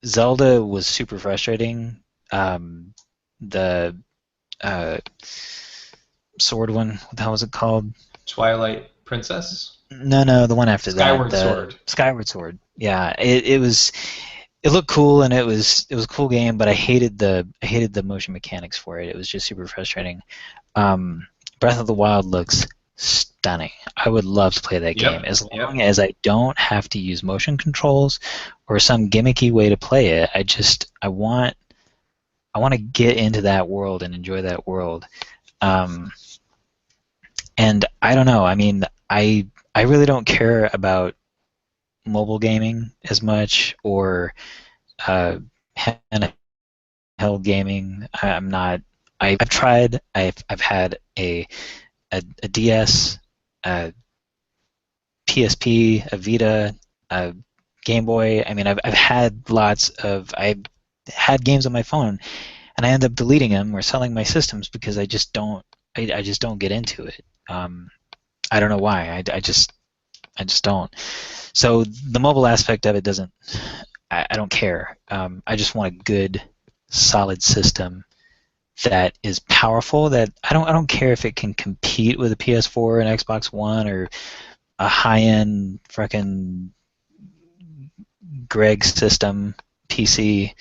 Zelda was super frustrating. The sword one, what the hell was it called? Twilight Princess? No, the one after Skyward Sword. Skyward Sword. Yeah, it looked cool and it was a cool game, but I hated the motion mechanics for it. It was just super frustrating. Breath of the Wild looks stunning. I would love to play that game as long as I don't have to use motion controls or some gimmicky way to play it. I want to get into that world and enjoy that world. And I don't know. I mean, I really don't care about mobile gaming as much or handheld gaming. I'm not. I've tried. I've had a DS, a PSP, a Vita, a Game Boy. I mean, I've had games on my phone, and I end up deleting them or selling my systems because I just don't get into it. I don't know why. I just don't. So the mobile aspect of it doesn't. I don't care. I just want a good, solid system that is powerful. That I don't care if it can compete with a PS4 and Xbox One or a high-end fucking Greg system PC.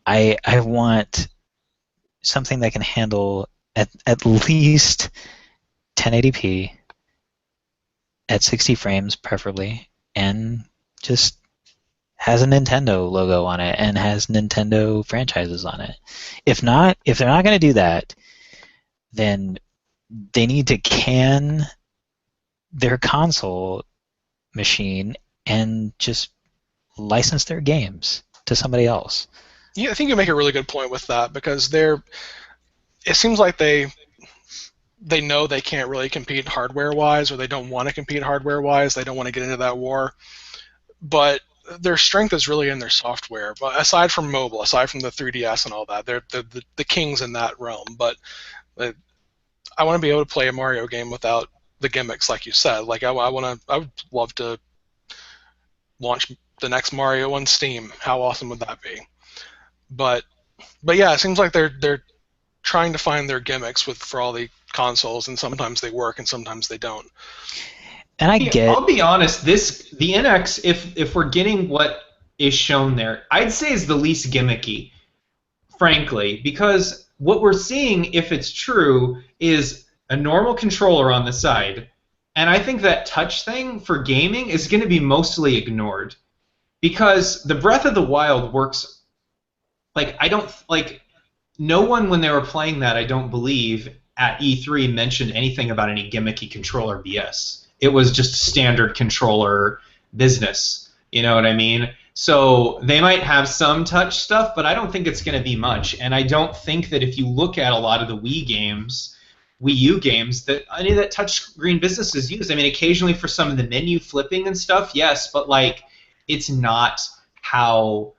I want something that can handle at least 1080p at 60 frames preferably, and just has a Nintendo logo on it and has Nintendo franchises on it. If they're not going to do that, then they need to can their console machine and just license their games to somebody else. Yeah, I think you make a really good point with that, because it seems like they know they can't really compete hardware-wise, or they don't want to compete hardware-wise. They don't want to get into that war. But their strength is really in their software. But aside from mobile, aside from the 3DS and all that, they're the kings in that realm. But I want to be able to play a Mario game without the gimmicks, like you said. Like I would love to launch the next Mario on Steam. How awesome would that be? But yeah, it seems like they're trying to find their gimmicks for all the consoles, and sometimes they work and sometimes they don't. And I'll be honest, the NX, if we're getting what is shown there, I'd say is the least gimmicky, frankly, because what we're seeing, if it's true, is a normal controller on the side, and I think that touch thing for gaming is going to be mostly ignored, because the Breath of the Wild works. No one, when they were playing that, I don't believe, at E3 mentioned anything about any gimmicky controller BS. It was just standard controller business. You know what I mean? So they might have some touch stuff, but I don't think it's going to be much. And I don't think that if you look at a lot of the Wii U games, that any of that touchscreen business is used. I mean, occasionally for some of the menu flipping and stuff, yes, but it's not how.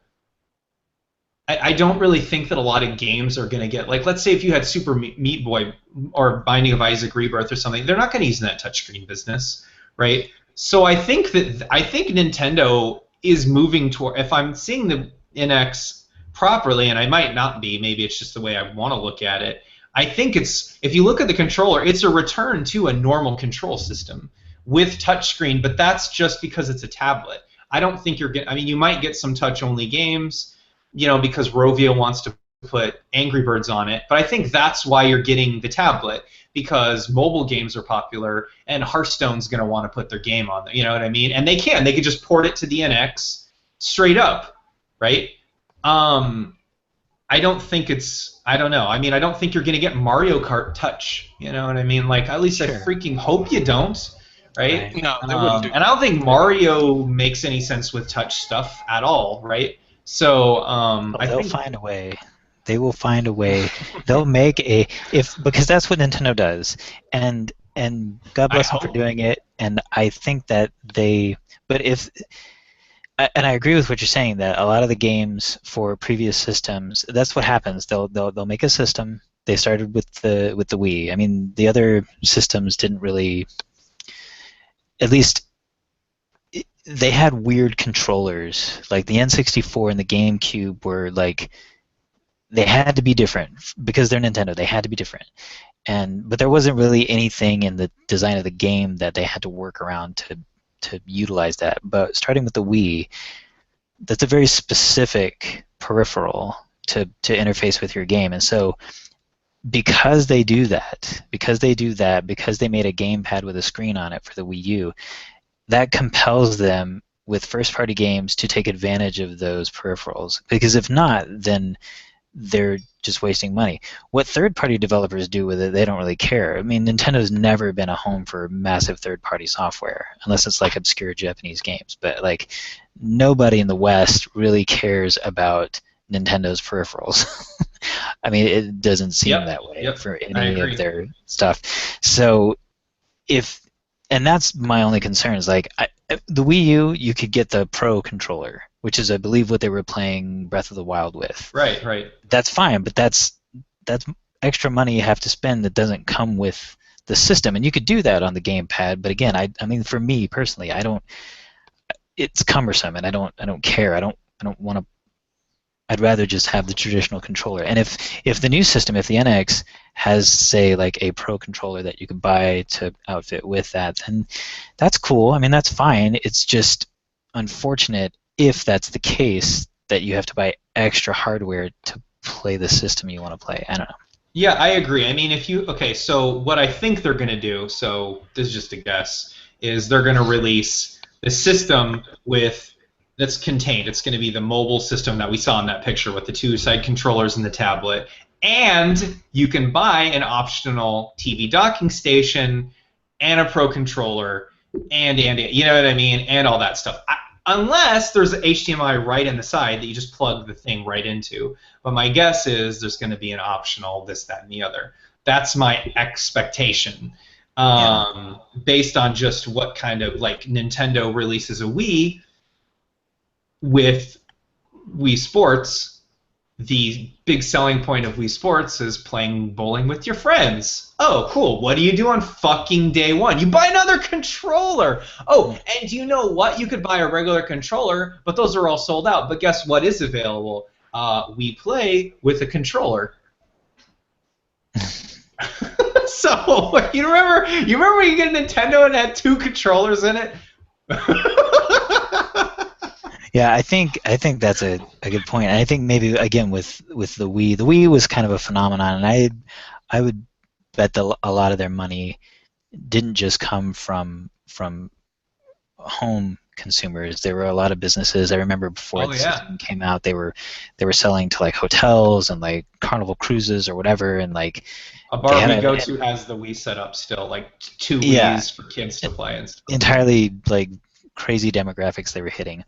I don't really think that a lot of games are going to get, let's say if you had Super Meat Boy or Binding of Isaac Rebirth or something, they're not going to use in that touchscreen business, right? So I think Nintendo is moving toward, if I'm seeing the NX properly, and I might not be, maybe it's just the way I want to look at it, I think if you look at the controller, it's a return to a normal control system with touchscreen, but that's just because it's a tablet. I don't think you might get some touch-only games, because Rovio wants to put Angry Birds on it. But I think that's why you're getting the tablet, because mobile games are popular, and Hearthstone's going to want to put their game on there. You know what I mean? And they can just port it to the NX straight up, right? I don't think I don't know. I mean, I don't think you're going to get Mario Kart Touch. You know what I mean? At least sure. I freaking hope you don't. Right? No, they wouldn't do that. And I don't think Mario makes any sense with touch stuff at all, right? So they'll find a way. They will find a way. They'll make because that's what Nintendo does, and God bless them for doing it. And I think that and I agree with what you're saying, that a lot of the games for previous systems, that's what happens. They'll make a system. They started with the Wii. I mean, the other systems didn't really, at least. They had weird controllers, like the N64 and the GameCube were they had to be different because they're Nintendo. They had to be different, but there wasn't really anything in the design of the game that they had to work around to utilize that. But starting with the Wii, that's a very specific peripheral to interface with your game, and so because they do that, because they made a gamepad with a screen on it for the Wii U. That compels them with first-party games to take advantage of those peripherals, because if not, then they're just wasting money. What third-party developers do with it, they don't really care. I mean, Nintendo's never been a home for massive third-party software, unless it's obscure Japanese games. But nobody in the West really cares about Nintendo's peripherals. I mean, it doesn't seem that way for any of their stuff. So and that's my only concern is the Wii U, you could get the Pro controller, which is, I believe, what they were playing Breath of the Wild with. Right. That's fine, but that's extra money you have to spend that doesn't come with the system, and you could do that on the gamepad. But again, I mean, for me personally, I don't. It's cumbersome, and I don't care. I don't want to. I'd rather just have the traditional controller. And if the new system, if the NX has, say, like a Pro controller that you could buy to outfit with that, then that's cool. I mean, that's fine. It's just unfortunate if that's the case that you have to buy extra hardware to play the system you want to play. I don't know. Yeah, I agree. I mean, so what I think they're going to do, so this is just a guess, is they're going to release the system that's contained. It's going to be the mobile system that we saw in that picture with the two side controllers and the tablet. And you can buy an optional TV docking station and a Pro controller and you know what I mean, and all that stuff. Unless there's HDMI right in the side that you just plug the thing right into. But my guess is there's going to be an optional this, that, and the other. That's my expectation. Based on just what kind of, like, Nintendo releases a Wii with Wii Sports. The big selling point of Wii Sports is playing bowling with your friends. Oh, cool. What do you do on fucking day one? You buy another controller. Oh, and you know what? You could buy a regular controller, but those are all sold out. But guess what is available? We play with a controller. So, you remember when you get a Nintendo and it had two controllers in it? Yeah, I think that's a good point. And I think maybe again with the Wii was kind of a phenomenon, and I would bet a lot of their money didn't just come from home consumers. There were a lot of businesses. I remember before the system came out, they were selling to like hotels and like Carnival Cruises or whatever, and like a bar we go to has the Wii set up still, like two Wiis for kids to play and stuff. Entirely like crazy demographics they were hitting.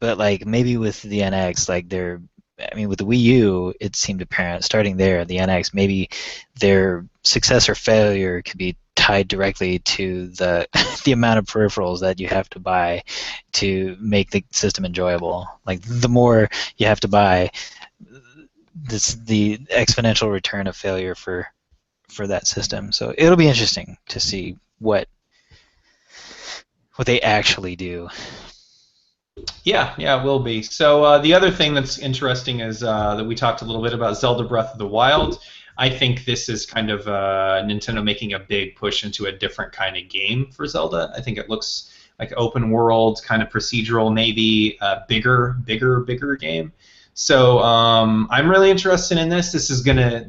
But like maybe with the NX, like with the Wii U, it seemed apparent starting there, the NX, maybe their success or failure could be tied directly to the amount of peripherals that you have to buy to make the system enjoyable. Like the more you have to buy, the exponential return of failure for that system. So it'll be interesting to see what they actually do. Yeah, it will be. So the other thing that's interesting is that we talked a little bit about Zelda Breath of the Wild. I think this is kind of Nintendo making a big push into a different kind of game for Zelda. I think it looks like open world, kind of procedural, maybe a bigger game. So I'm really interested in this. This is gonna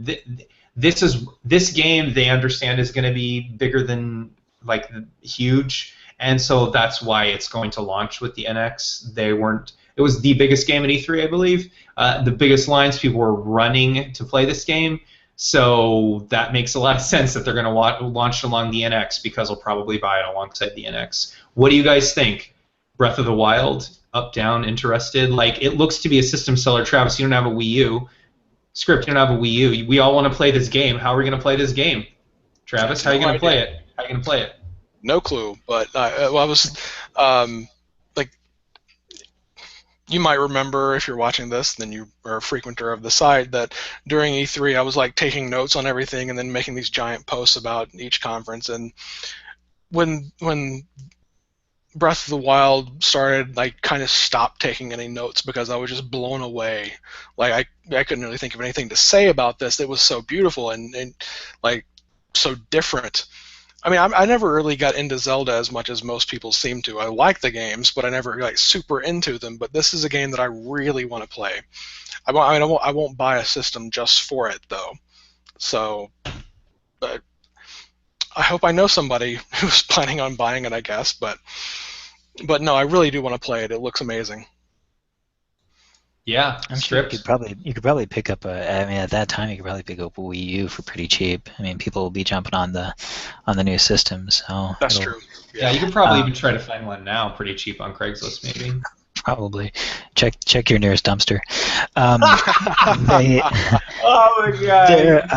this game they understand is gonna be bigger than like huge. And so that's why it's going to launch with the NX. It was the biggest game at E3, I believe. The biggest lines, people were running to play this game. So that makes a lot of sense that they're going to launch along the NX because they'll probably buy it alongside the NX. What do you guys think? Breath of the Wild? Up, down, interested? Like, it looks to be a system seller. Travis, you don't have a Wii U. Scrypt, you don't have a Wii U. We all want to play this game. How are we going to play this game? Travis, how are you going to play it? How are you going to play it? No clue, but I was like, you might remember if you're watching this, then you are a frequenter of the site, that during E3 I was like taking notes on everything and then making these giant posts about each conference. And when Breath of the Wild started, I kind of stopped taking any notes because I was just blown away. Like I couldn't really think of anything to say about this. It was so beautiful and like so different. I mean, I never really got into Zelda as much as most people seem to. I like the games, but I never got super into them. But this is a game that I really want to play. I won't buy a system just for it, though. So, but I hope I know somebody who's planning on buying it, I guess. But no, I really do want to play it. It looks amazing. Yeah, I'm sure you could probably pick up at that time you could probably pick up a Wii U for pretty cheap. I mean, people will be jumping on the new system, so that's true. Yeah, you could probably even try to find one now pretty cheap on Craigslist, maybe. Probably. Check your nearest dumpster. Oh my god.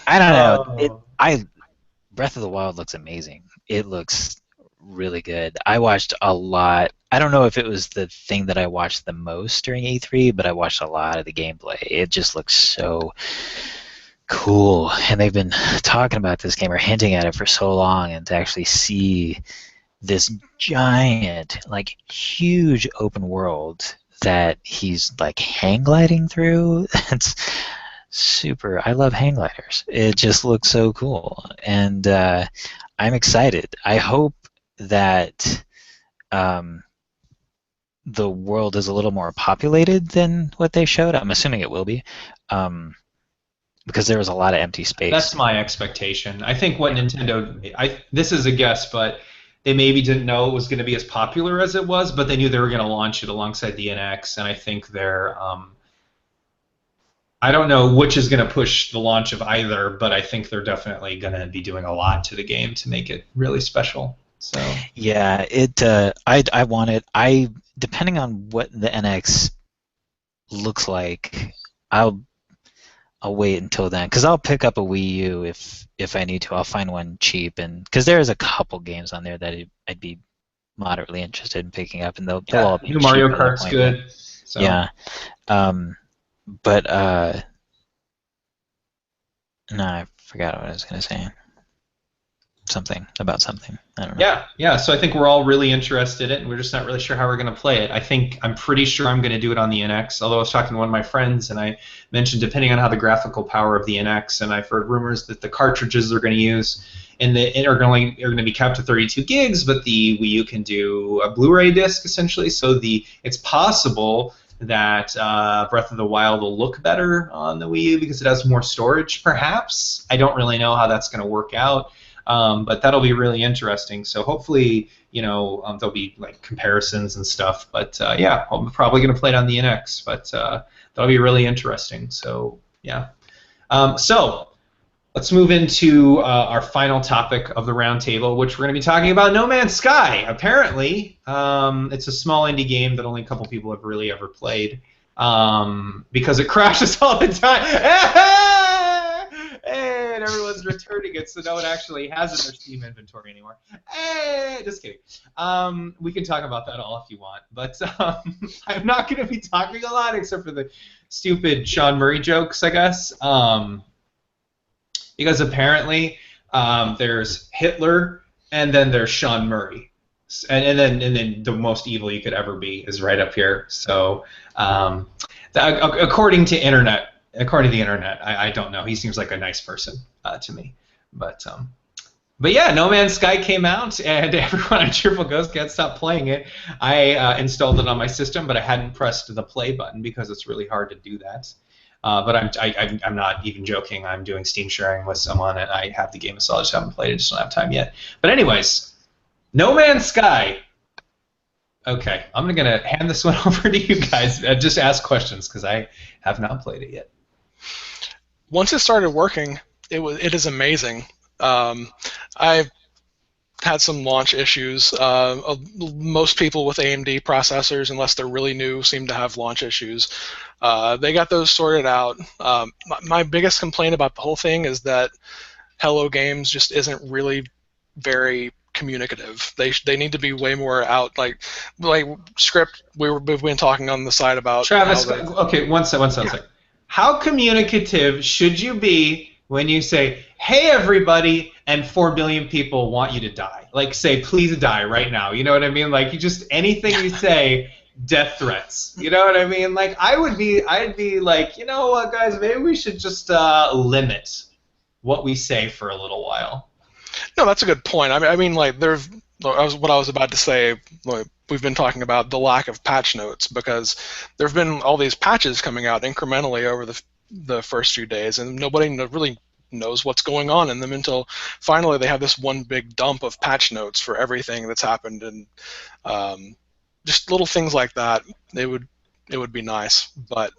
I don't know. Breath of the Wild looks amazing. It looks really good. I watched a lot. I don't know if it was the thing that I watched the most during E3, but I watched a lot of the gameplay. It just looks so cool. And they've been talking about this game or hinting at it for so long, and to actually see this giant, like huge open world that he's like hang gliding through. It's super. I love hang gliders. It just looks so cool, and I'm excited. I hope that the world is a little more populated than what they showed. I'm assuming it will be, because there was a lot of empty space. That's my expectation. I think what Nintendo, this is a guess, but they maybe didn't know it was going to be as popular as it was, but they knew they were going to launch it alongside the NX, and I think they're, I don't know which is going to push the launch of either, but I think they're definitely going to be doing a lot to the game to make it really special. So yeah, I want it. Depending on what the NX looks like, I'll wait until then, because I'll pick up a Wii U if I need to. I'll find one cheap, and because there's a couple games on there that I'd be moderately interested in picking up, and they'll all be new Mario cheap at that Kart's point. good. So. Yeah, but no, I forgot what I was gonna say. Something about something. I don't know. Yeah. So I think we're all really interested in it, and we're just not really sure how we're going to play it. I'm pretty sure I'm going to do it on the NX, although I was talking to one of my friends, and I mentioned depending on how the graphical power of the NX, and I've heard rumors that the cartridges they're going to use are going to be capped to 32 gigs, but the Wii U can do a Blu-ray disc, essentially, so it's possible that Breath of the Wild will look better on the Wii U because it has more storage, perhaps. I don't really know how that's going to work out. But that'll be really interesting. So hopefully, there'll be like comparisons and stuff. But yeah, I'm probably going to play it on the NX. But that'll be really interesting. So yeah. So let's move into our final topic of the roundtable, which we're going to be talking about No Man's Sky. Apparently, it's a small indie game that only a couple people have really ever played because it crashes all the time. And everyone's returning it, so no one actually has it in their Steam inventory anymore. Hey, just kidding. We can talk about that all if you want, but I'm not going to be talking a lot except for the stupid Sean Murray jokes, I guess. Because apparently there's Hitler and then there's Sean Murray, and then the most evil you could ever be is right up here. So according to the internet, I don't know. He seems like a nice person to me. But yeah, No Man's Sky came out, and everyone on Cheerful Ghost can't stop playing it. I installed it on my system, but I hadn't pressed the play button because it's really hard to do that. But I'm not even joking. I'm doing Steam sharing with someone, and I have the game installed. I just haven't played it. Just don't have time yet. But anyways, No Man's Sky. Okay, I'm going to hand this one over to you guys. Just ask questions because I have not played it yet. Once it started working, it is amazing. I've had some launch issues. Most people with AMD processors, unless they're really new, seem to have launch issues. They got those sorted out. My biggest complaint about the whole thing is that Hello Games just isn't really very communicative. They need to be way more out. Like Scrypt, we've been talking on the side about. Travis, okay, one second. How communicative should you be when you say, "Hey everybody," and 4 billion people want you to die? Like, say, "Please die right now." You know what I mean? Like, anything you say, death threats. You know what I mean? Like, I'd be like, you know what, guys? Maybe we should just limit what we say for a little while. No, that's a good point. I mean, like, what I was about to say. Like, we've been talking about the lack of patch notes because there have been all these patches coming out incrementally over the first few days, and nobody really knows what's going on in them until finally they have this one big dump of patch notes for everything that's happened, and just little things like that. It would be nice, but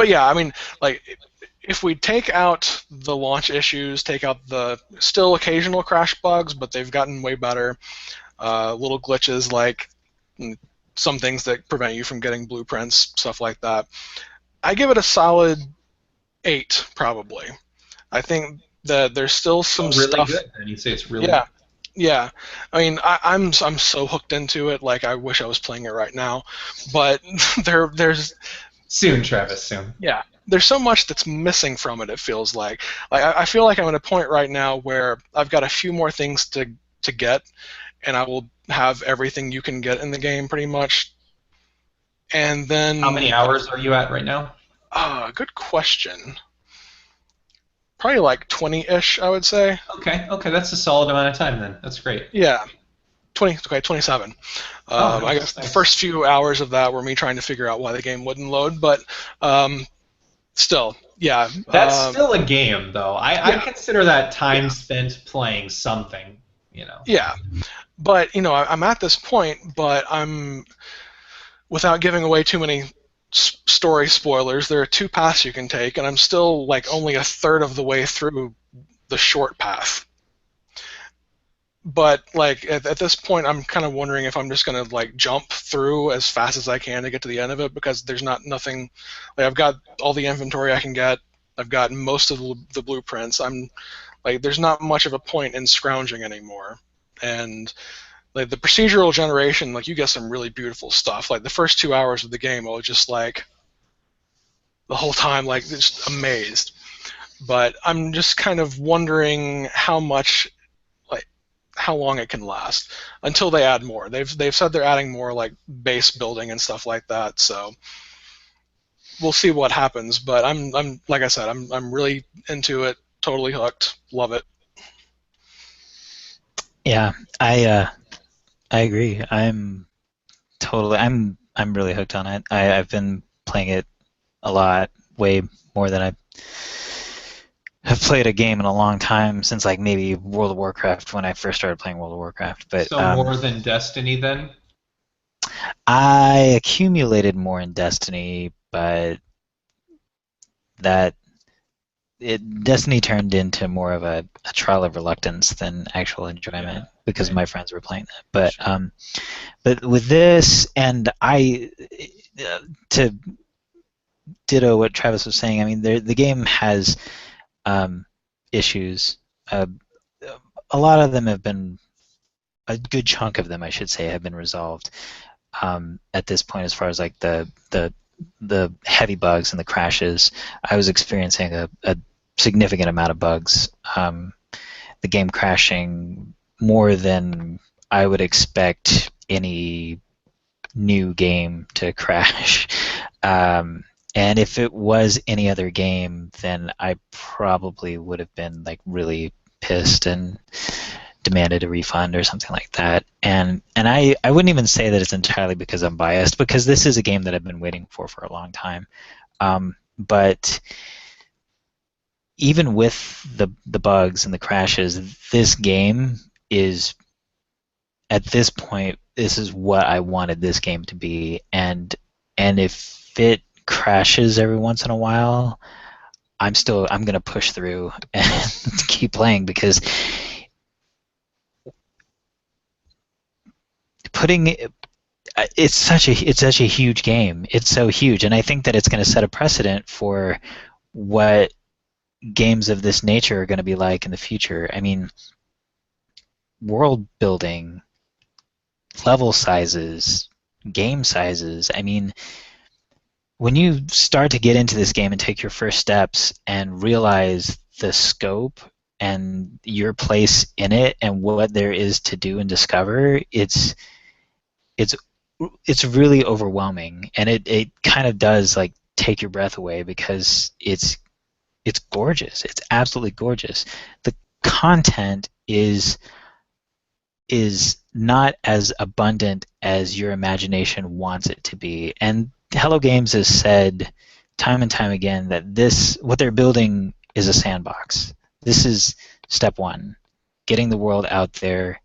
yeah, I mean, like, if we take out the launch issues, take out the still occasional crash bugs, but they've gotten way better. Little glitches like some things that prevent you from getting blueprints, stuff like that. I give it a solid 8, probably. I think that there's still some really stuff. Good. And you say it's really good. Yeah. I mean, I'm so hooked into it. Like, I wish I was playing it right now, but there's soon, Travis. Soon. Yeah. there's so much that's missing from it. It feels like I feel like I'm at a point right now where I've got a few more things to get, and I will have everything you can get in the game pretty much. And then How many hours are you at right now? Good question. Probably like 20-ish, I would say. Okay, that's a solid amount of time then. That's great. Yeah, 27. Nice, I guess nice. the first few hours of that were me trying to figure out why the game wouldn't load, but still, yeah. That's still a game, though. I Yeah. consider that time spent playing something, you know. Yeah, but I'm at this point, but without giving away too many story spoilers, there are two paths you can take, and I'm still like only a third of the way through the short path. But like at this point, I'm kind of wondering if I'm just gonna like jump through as fast as I can to get to the end of it, because there's nothing. Like I've got all the inventory I can get. I've got most of the blueprints. I'm like, there's not much of a point in scrounging anymore. And like the procedural generation, like you get some really beautiful stuff. Like the first 2 hours of the game, I was just like the whole time like just amazed. But I'm just kind of wondering how long it can last until they add more. They've said they're adding more like base building and stuff like that. So we'll see what happens. But I'm like I said, I'm really into it. Totally hooked. Love it. Yeah, I agree. I'm really hooked on it. I've been playing it a lot, way more than I have played a game in a long time, since like maybe World of Warcraft, when I first started playing World of Warcraft. But So more than Destiny then? I accumulated more in Destiny, but Destiny turned into more of a trial of reluctance than actual enjoyment, because my friends were playing that. But with this, and to ditto what Travis was saying, I mean, the game has issues. A lot of them have been, a good chunk of them, I should say, have been resolved at this point, as far as like the heavy bugs and the crashes. I was experiencing a significant amount of bugs. The game crashing more than I would expect any new game to crash. And if it was any other game, then I probably would have been like really pissed and demanded a refund or something like that. And I wouldn't even say that it's entirely because I'm biased, because this is a game that I've been waiting for a long time. But even with the bugs and the crashes, this game is, at this point, this is what I wanted this game to be. And if it crashes every once in a while, I'm going to push through and keep playing, because it's such a huge game. It's so huge, and I think that it's going to set a precedent for what games of this nature are going to be like in the future. I mean, world building, level sizes, game sizes. I mean, when you start to get into this game and take your first steps and realize the scope and your place in it and what there is to do and discover, it's really overwhelming, and it kind of does like take your breath away, because it's gorgeous. It's absolutely gorgeous. The content is not as abundant as your imagination wants it to be. And Hello Games has said time and time again that what they're building is a sandbox. This is step one, getting the world out there,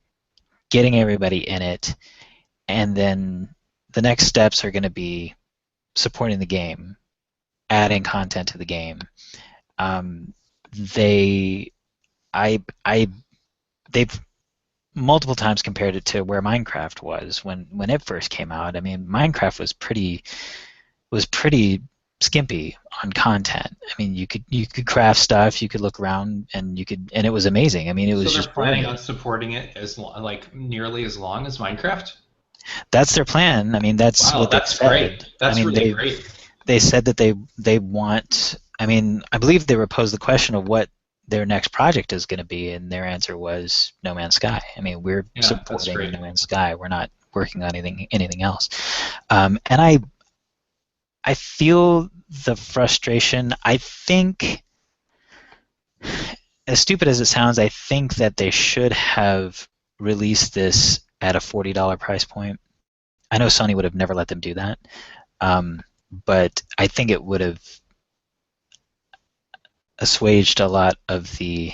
getting everybody in it, and then the next steps are going to be supporting the game, adding content to the game. They've multiple times compared it to where Minecraft was when it first came out. I mean, Minecraft was pretty skimpy on content. I mean, you could craft stuff, you could look around, and it was amazing. I mean, it was so just they're planning on supporting it as nearly as long as Minecraft? That's their plan. I mean, that's what that's they've great. said. That's I mean, really great. they said that they want. I mean, I believe they were posed the question of what their next project is going to be, and their answer was No Man's Sky. I mean, we're Yeah, that's supporting great. No Man's Sky. We're not working on anything else. And I feel the frustration. I think, as stupid as it sounds, I think that they should have released this at a $40 price point. I know Sony would have never let them do that, but I think it would have assuaged a lot of the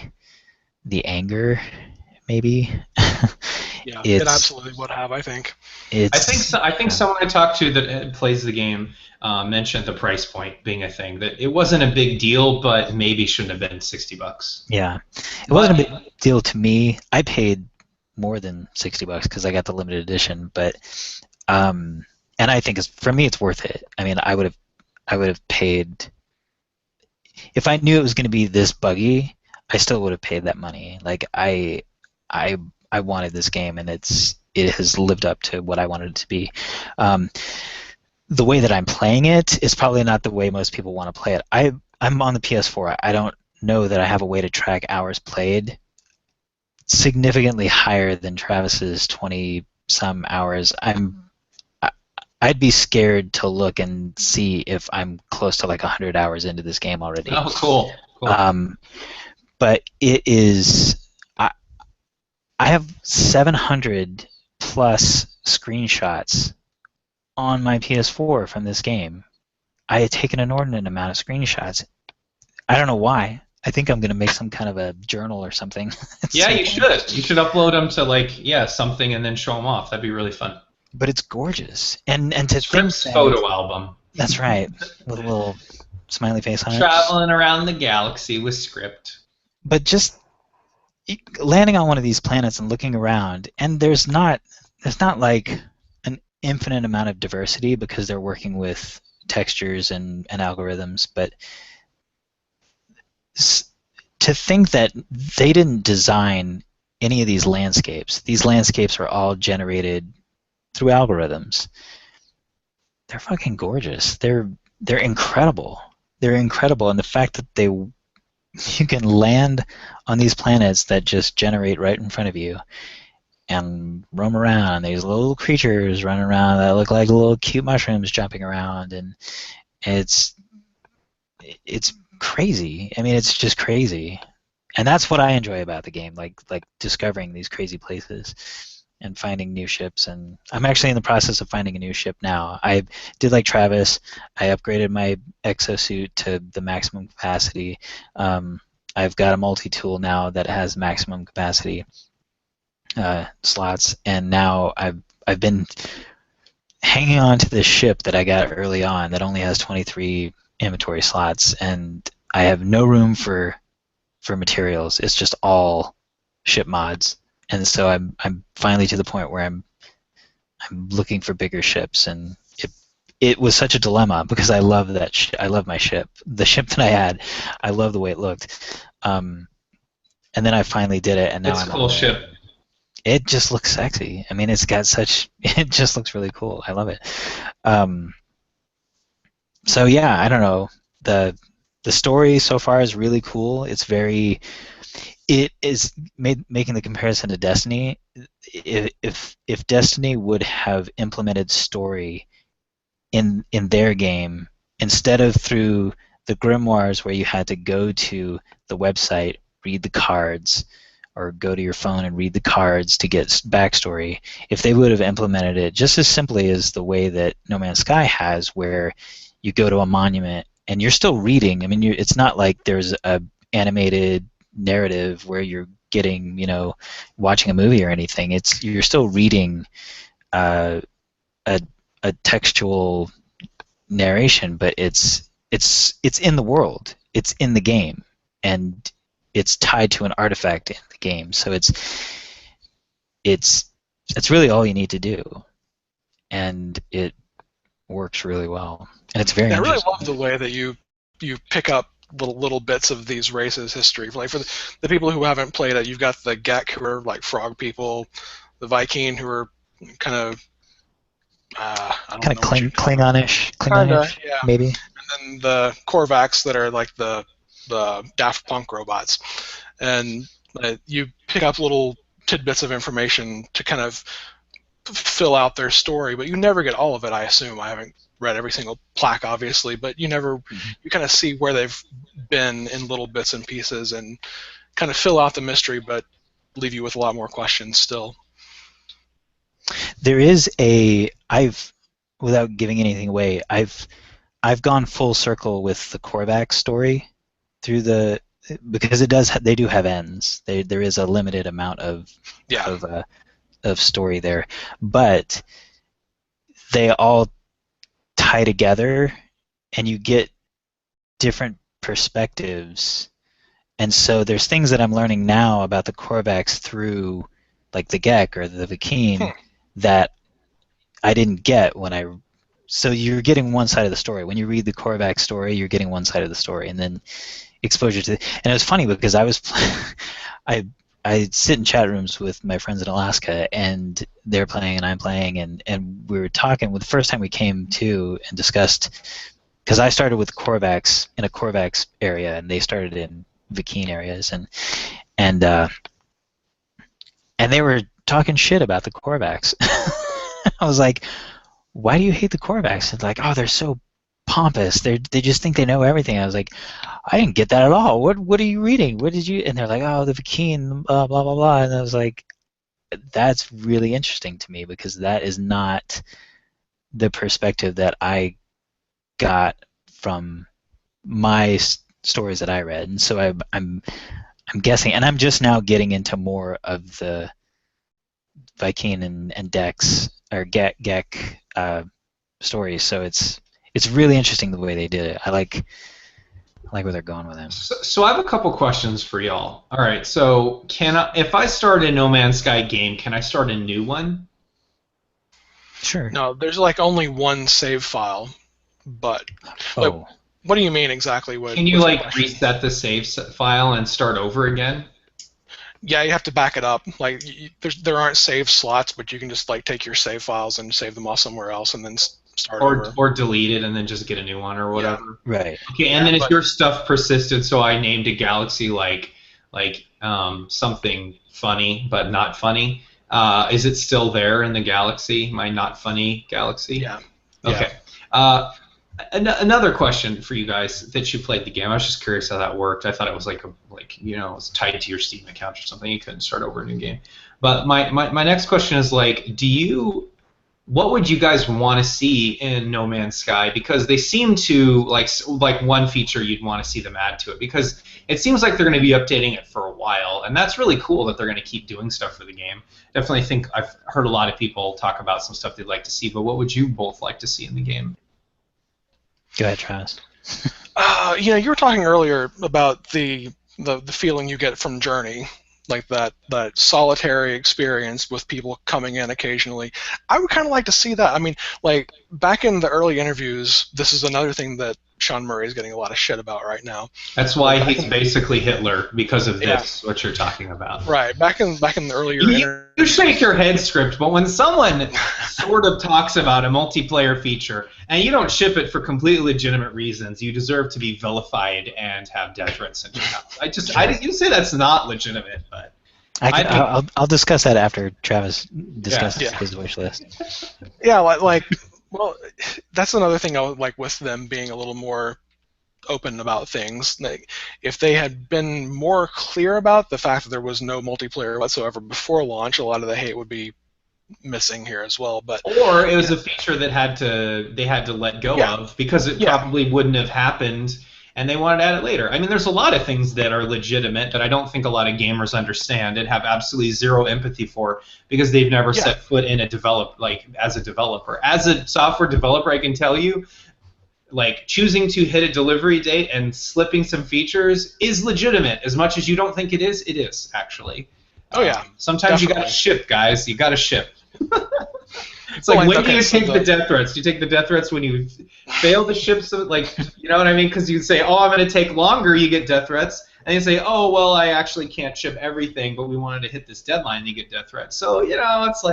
anger, maybe. Yeah, it absolutely would have, I think. I think someone I talked to that plays the game mentioned the price point being a thing, that it wasn't a big deal, but maybe shouldn't have been $60. Yeah, it wasn't a big deal to me. I paid more than $60 because I got the limited edition, but and I think for me it's worth it. I mean, I would have paid if I knew it was going to be this buggy. I still would have paid that money. Like I wanted this game, and it has lived up to what I wanted it to be. The way that I'm playing it is probably not the way most people want to play it. I'm on the PS4. I don't know that I have a way to track hours played significantly higher than Travis's 20-some hours. I'd be scared to look and see if I'm close to like 100 hours into this game already. Oh, cool. But it is. I have 700 plus screenshots on my PS4 from this game. I had taken an inordinate amount of screenshots. I don't know why. I think I'm going to make some kind of a journal or something. Yeah, you should. You should upload them to something and then show them off. That'd be really fun. But it's gorgeous, and to Scrypt's think photo album. That's right, with a little smiley face on it. Traveling around the galaxy with Scrypt. But just landing on one of these planets and looking around, and there's not like an infinite amount of diversity because they're working with textures and algorithms, but to think that they didn't design any of these landscapes are all generated through algorithms. They're fucking gorgeous. They're incredible. They're incredible, and the fact that you can land on these planets that just generate right in front of you and roam around, and these little creatures running around that look like little cute mushrooms jumping around, and it's crazy. I mean, it's just crazy, and that's what I enjoy about the game, like discovering these crazy places and finding new ships. And I'm actually in the process of finding a new ship now. I did like Travis. I upgraded my exosuit to the maximum capacity. I've got a multi-tool now that has maximum capacity slots, and now I've been hanging on to this ship that I got early on that only has 23 inventory slots, and I have no room for materials. It's just all ship mods. And so I'm finally to the point where I'm looking for bigger ships, and it was such a dilemma because I love I love my ship, the ship that I had. I love the way it looked, and then I finally did it, and now it's a cool ship. It just looks sexy. I mean, it just looks really cool. I love it. So yeah, I don't know. The story so far is really cool. It is making the comparison to Destiny. If Destiny would have implemented story in their game instead of through the grimoires where you had to go to the website, read the cards, or go to your phone and read the cards to get backstory, if they would have implemented it just as simply as the way that No Man's Sky has, where you go to a monument and you're still reading. I mean, it's not like there's a animated narrative where you're getting, watching a movie or anything. You're still reading a textual narration, but it's in the world, it's in the game, and it's tied to an artifact in the game. So it's really all you need to do, and it works really well, and it's very. I really love the way that you pick up little bits of these races' history. Like for the people who haven't played it, you've got the Gek, who are like frog people, the Viking, who are kind of I don't Kind of know what you call them. Klingonish, Kinda, yeah. maybe. And then the Korvax that are like the Daft Punk robots, and you pick up little tidbits of information to kind of fill out their story, but you never get all of it. I assume I haven't read every single plaque, obviously, but you kind of see where they've been in little bits and pieces, and kind of fill out the mystery, but leave you with a lot more questions still. There is without giving anything away, I've gone full circle with the Korvax story because they do have ends. There is a limited amount of story there, but they all tie together, and you get different perspectives. And so there's things that I'm learning now about the Korvax through, like the Gek or the Vakeen, that I didn't get So you're getting one side of the story. When you read the Korvax story, you're getting one side of the story, and then exposure to. And it was funny because I sit in chat rooms with my friends in Alaska, and they're playing and I'm playing, and we were talking. The first time we came to and discussed, because I started with Korvax in a Korvax area, and they started in Vakeen areas, and they were talking shit about the Korvax. I was like, why do you hate the Korvax? It's like, oh, they're so pompous. They just think they know everything. I was like, I didn't get that at all. What are you reading? What did you? And they're like, oh, the Vakeen, blah blah blah. And I was like, that's really interesting to me, because that is not the perspective that I got from my stories that I read. And so I'm guessing, and I'm just now getting into more of the Vakeen and Dex or Gek stories. So it's really interesting the way they did it. I like where they're going with it. So I have a couple questions for y'all. All right, so if I start a No Man's Sky game, can I start a new one? Sure. No, there's like only one save file, but what do you mean exactly? Can you like reset the save file and start over again? Yeah, you have to back it up. Like there aren't save slots, but you can just like take your save files and save them off somewhere else, and then start over. Or delete it and then just get a new one or whatever. Yeah. Right. Okay, and then if your stuff persisted, so I named a galaxy like something funny but not funny. Is it still there in the galaxy? My not funny galaxy? Yeah. Okay. Another question for you guys that you played the game. I was just curious how that worked. I thought it was it was tied to your Steam account or something. You couldn't start over a new game. But my next question is what would you guys want to see in No Man's Sky? Because they seem to like one feature you'd want to see them add to it, because it seems like they're going to be updating it for a while, and that's really cool that they're going to keep doing stuff for the game. Definitely think I've heard a lot of people talk about some stuff they'd like to see, but what would you both like to see in the game? Go ahead, Travis. You were talking earlier about the feeling you get from Journey, like that solitary experience with people coming in occasionally. I would kind of like to see that. I mean, like back in the early interviews, this is another thing that Sean Murray is getting a lot of shit about right now. That's why he's basically Hitler, because of this, what you're talking about. Right. Back in the earlier interviews. You shake your head, Scrypt, but when someone sort of talks about a multiplayer feature and you don't ship it for completely legitimate reasons, you deserve to be vilified and have death threats sent to your house. You say that's not legitimate, but I'll discuss that after Travis discusses his wish list. Yeah, well, that's another thing I would like with them being a little more open about things. Like, if they had been more clear about the fact that there was no multiplayer whatsoever before launch, a lot of the hate would be missing here as well. Or it was a feature that they had to let go of because it probably wouldn't have happened, and they wanted to add it later. I mean, there's a lot of things that are legitimate that I don't think a lot of gamers understand and have absolutely zero empathy for, because they've never set foot in as a developer. As a software developer, I can tell you, choosing to hit a delivery date and slipping some features is legitimate. As much as you don't think it is actually. Oh yeah. Sometimes you gotta ship, guys. You gotta ship. It's when do you take the death threats? Do you take the death threats when you fail to ship some, you know what I mean? Because you say, oh, I'm going to take longer, you get death threats. And you say, oh, well, I actually can't ship everything, but we wanted to hit this deadline, you get death threats. So, it's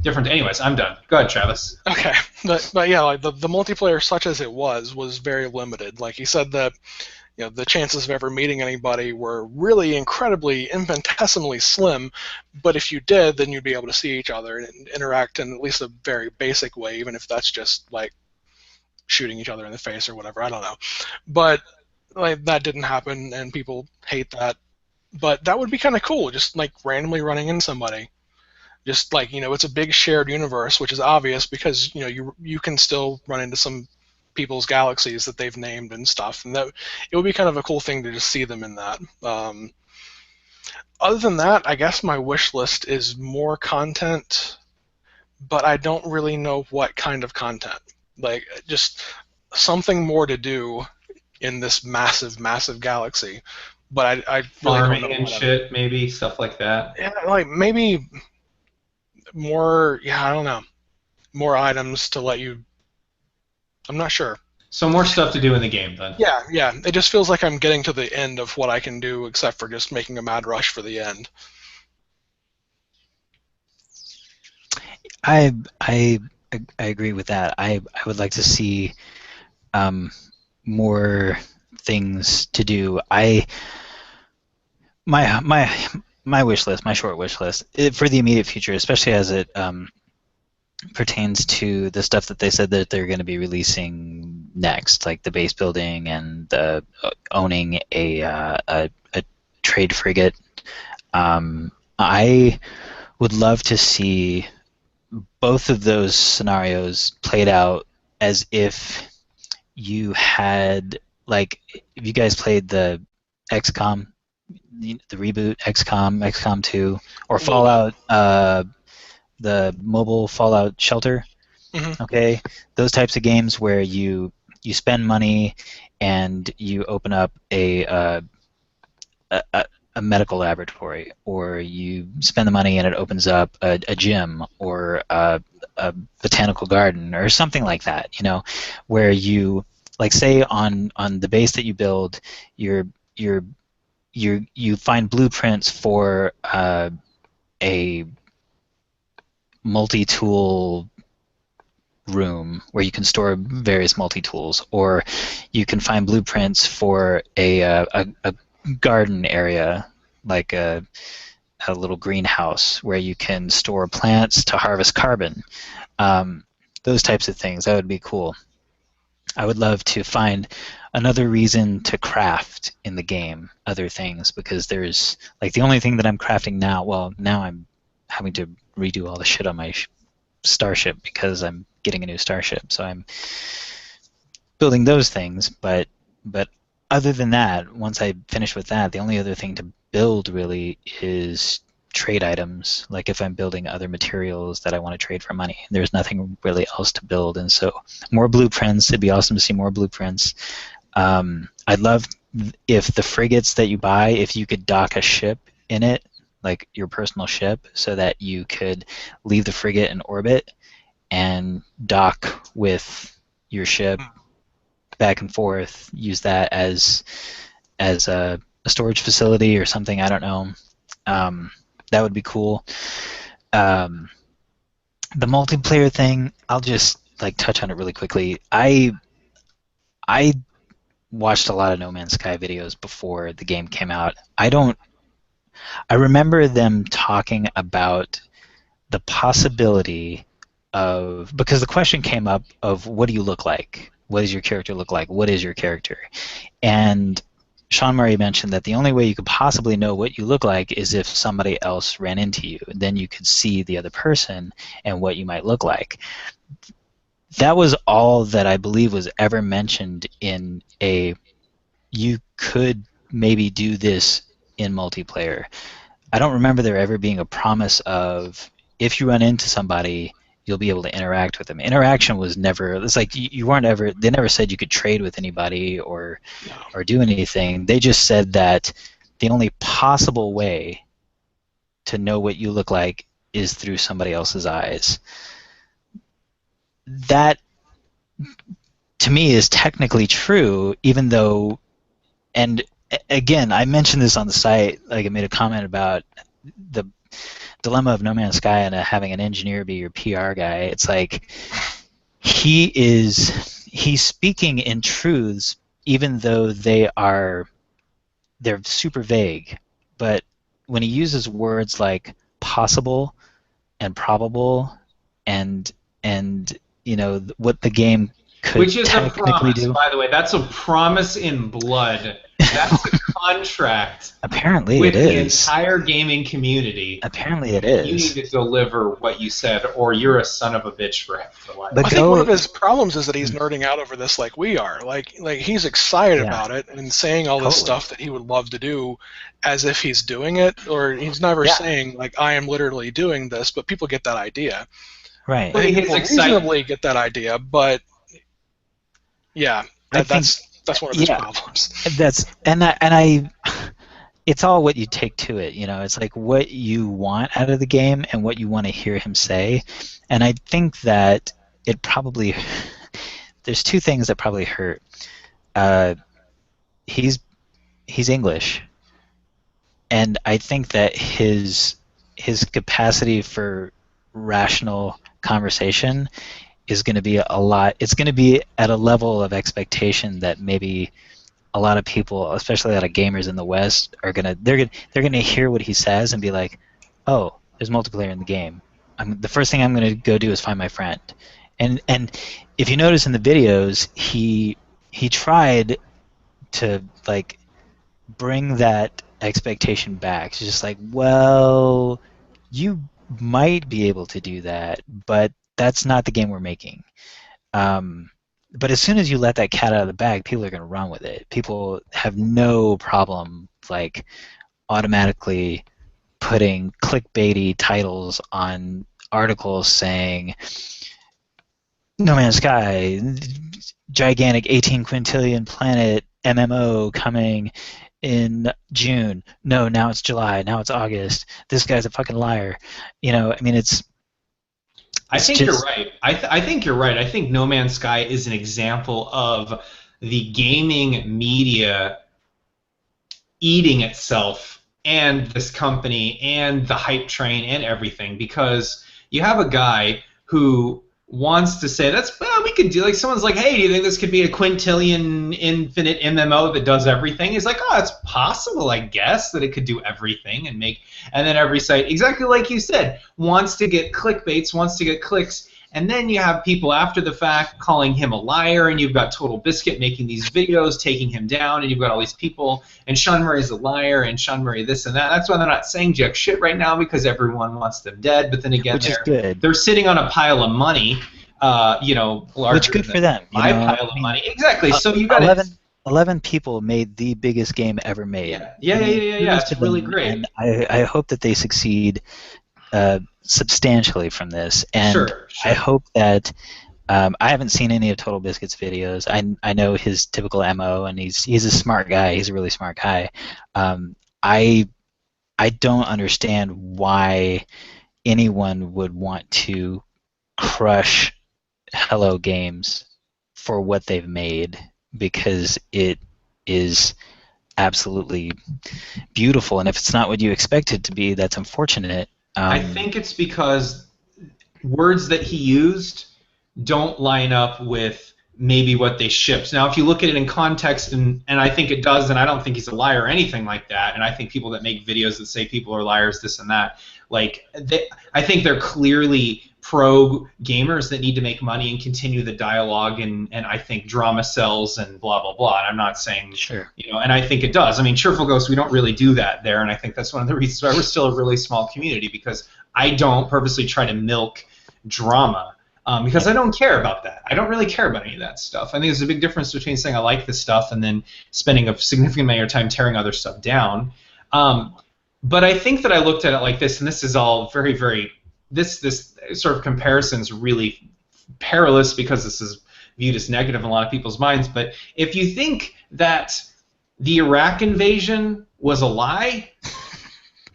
different. Anyways, I'm done. Go ahead, Travis. Okay, but yeah, like the multiplayer, such as it was very limited. Like he said that the chances of ever meeting anybody were really incredibly infinitesimally slim. But if you did, then you'd be able to see each other and interact in at least a very basic way, even if that's just like shooting each other in the face or whatever. I don't know, but like that didn't happen, and people hate that. But that would be kind of cool, just like randomly running into somebody. Just like it's a big shared universe, which is obvious because you can still run into some people's galaxies that they've named and stuff, and that it would be kind of a cool thing to just see them in that. Other than that, I guess my wish list is more content, but I don't really know what kind of content. Like just something more to do in this massive, massive galaxy. But I really Farming don't know and shit, maybe stuff like that. Yeah, like maybe more. Yeah, I don't know. More items to let you. I'm not sure. So more stuff to do in the game then. Yeah. It just feels like I'm getting to the end of what I can do, except for just making a mad rush for the end. I agree with that. I would like to see more things to do. My wish list, my short wish list for the immediate future, especially as it pertains to the stuff that they said that they're going to be releasing next, like the base building and the owning a trade frigate. I would love to see both of those scenarios played out as if you had, like, if you guys played the XCOM, the reboot XCOM 2, or Fallout, the mobile Fallout Shelter. Mm-hmm. Okay, those types of games where you spend money and you open up a medical laboratory, or you spend the money and it opens up a gym or a botanical garden or something like that. Where you, like, say on the base that you build, you find blueprints for a multi-tool room where you can store various multi-tools, or you can find blueprints for a garden area, like a little greenhouse where you can store plants to harvest carbon. Those types of things, that would be cool. I would love to find another reason to craft in the game other things, because there's, like, the only thing that I'm crafting now, well, now I'm having to redo all the shit on my starship because I'm getting a new starship, so I'm building those things, but other than that, once I finish with that, the only other thing to build really is trade items. Like if I'm building other materials that I want to trade for money, there's nothing really else to build. And so more blueprints. It'd be awesome to see more blueprints. I'd love if the frigates that you buy, if you could dock a ship in it, like your personal ship, so that you could leave the frigate in orbit and dock with your ship back and forth, use that as a storage facility or something. I don't know. That would be cool. The multiplayer thing, I'll just touch on it really quickly. I watched a lot of No Man's Sky videos before the game came out. I remember them talking about the possibility of, because the question came up of, what do you look like? What does your character look like? What is your character? And Sean Murray mentioned that the only way you could possibly know what you look like is if somebody else ran into you. Then you could see the other person and what you might look like. That was all that I believe was ever mentioned in you could maybe do this in multiplayer. I don't remember there ever being a promise of, if you run into somebody, you'll be able to interact with them. Interaction was never, it's like you weren't ever, they never said you could trade with anybody or do anything. They just said that the only possible way to know what you look like is through somebody else's eyes. That, to me, is technically true, even though, and again, I mentioned this on the site, like I made a comment about dilemma of No Man's Sky and having an engineer be your PR guy. It's like he's speaking in truths, even though they're super vague. But when he uses words like possible and probable and what the game could Which is a technically promise, do. by the way. That's a promise in blood. That's a contract. Apparently with it the is. entire gaming community. Apparently it is. You need to deliver what you said, or you're a son of a bitch for life. But I think one of his problems is that he's nerding out over this like we are. Like he's excited about it and saying all this stuff that he would love to do as if he's doing it, or he's never saying, like, I am literally doing this, but people get that idea. Right. I think people reasonably get that idea, but yeah, that's one of his problems. It's all what you take to it, It's like what you want out of the game and what you want to hear him say. And I think that it probably there's two things that probably hurt. He's English, and I think that his capacity for rational conversation is going to be it's going to be at a level of expectation that maybe a lot of people, especially a lot of gamers in the West, they're gonna hear what he says and be like, oh, there's multiplayer in the game. The first thing I'm gonna go do is find my friend. And if you notice in the videos, he tried to like bring that expectation back. It's just like, well, you might be able to do that, but that's not the game we're making. But as soon as you let that cat out of the bag, people are going to run with it. People have no problem like automatically putting clickbaity titles on articles saying No Man's Sky, gigantic 18 quintillion planet MMO coming in June. No, now it's July. Now it's August. This guy's a fucking liar. I think you're right. I think you're right. I think No Man's Sky is an example of the gaming media eating itself and this company and the hype train and everything, because you have a guy who wants to say we could do, like, someone's like, hey, do you think this could be a quintillion infinite MMO that does everything? He's like, oh, it's possible, I guess, that it could do everything and then every site, exactly like you said, wants to get clickbaits, wants to get clicks, and then you have people after the fact calling him a liar, and you've got Total Biscuit making these videos taking him down, and you've got all these people, and Sean Murray's a liar, and Sean Murray this and that. That's why they're not saying jack shit right now, because everyone wants them dead, but then again, they're sitting on a pile of money, larger which good for them. My pile of money. Exactly. So you got 11 people made the biggest game ever made. Yeah. It's really great. And I hope that they succeed substantially from this. And sure. I hope that I haven't seen any of Total Biscuit's videos. I know his typical MO, and he's a smart guy. He's a really smart guy. I don't understand why anyone would want to crush Hello Games for what they've made, because it is absolutely beautiful, and if it's not what you expect it to be, that's unfortunate. I think it's because words that he used don't line up with maybe what they shipped. Now, if you look at it in context, and I think it does, and I don't think he's a liar or anything like that, and I think people that make videos that say people are liars, this and that, I think they're clearly pro gamers that need to make money and continue the dialogue, and I think drama sells and blah blah blah. And I'm not saying and I think it does. I mean, Cheerful Ghost, we don't really do that there, and I think that's one of the reasons why we're still a really small community, because I don't purposely try to milk drama, because I don't care about that. I don't really care about any of that stuff. I think there's a big difference between saying I like this stuff and then spending a significant amount of your time tearing other stuff down. But I think that I looked at it like this, and this is all very, very, this sort of comparison is really perilous, because this is viewed as negative in a lot of people's minds. But if you think that the Iraq invasion was a lie,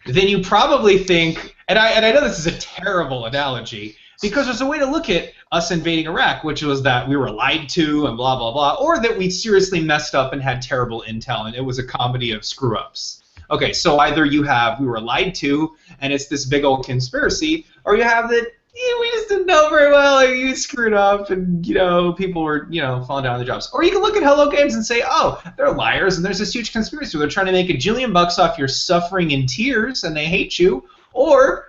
then you probably think, and I know this is a terrible analogy, because there's a way to look at us invading Iraq, which was that we were lied to and blah, blah, blah, or that we seriously messed up and had terrible intel, and it was a comedy of screw-ups. okay, so either you have we were lied to and it's this big old conspiracy, or you have that we just didn't know very well, like you screwed up, and people were falling down on their jobs. Or you can look at Hello Games and say, oh, they're liars, and there's this huge conspiracy. They're trying to make $1 jillion off your suffering and tears, and they hate you. Or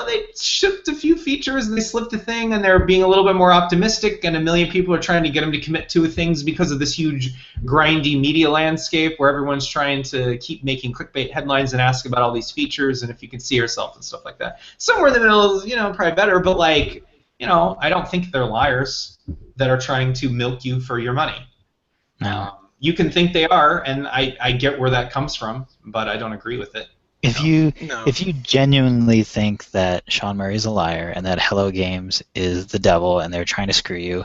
they shipped a few features and they slipped a thing and they're being a little bit more optimistic, and 1 million people are trying to get them to commit to things because of this huge grindy media landscape where everyone's trying to keep making clickbait headlines and ask about all these features and if you can see yourself and stuff like that. Somewhere in the middle is probably better, but I don't think they're liars that are trying to milk you for your money. No. You can think they are, and I get where that comes from, but I don't agree with it. If you genuinely think that Sean Murray's a liar and that Hello Games is the devil and they're trying to screw you,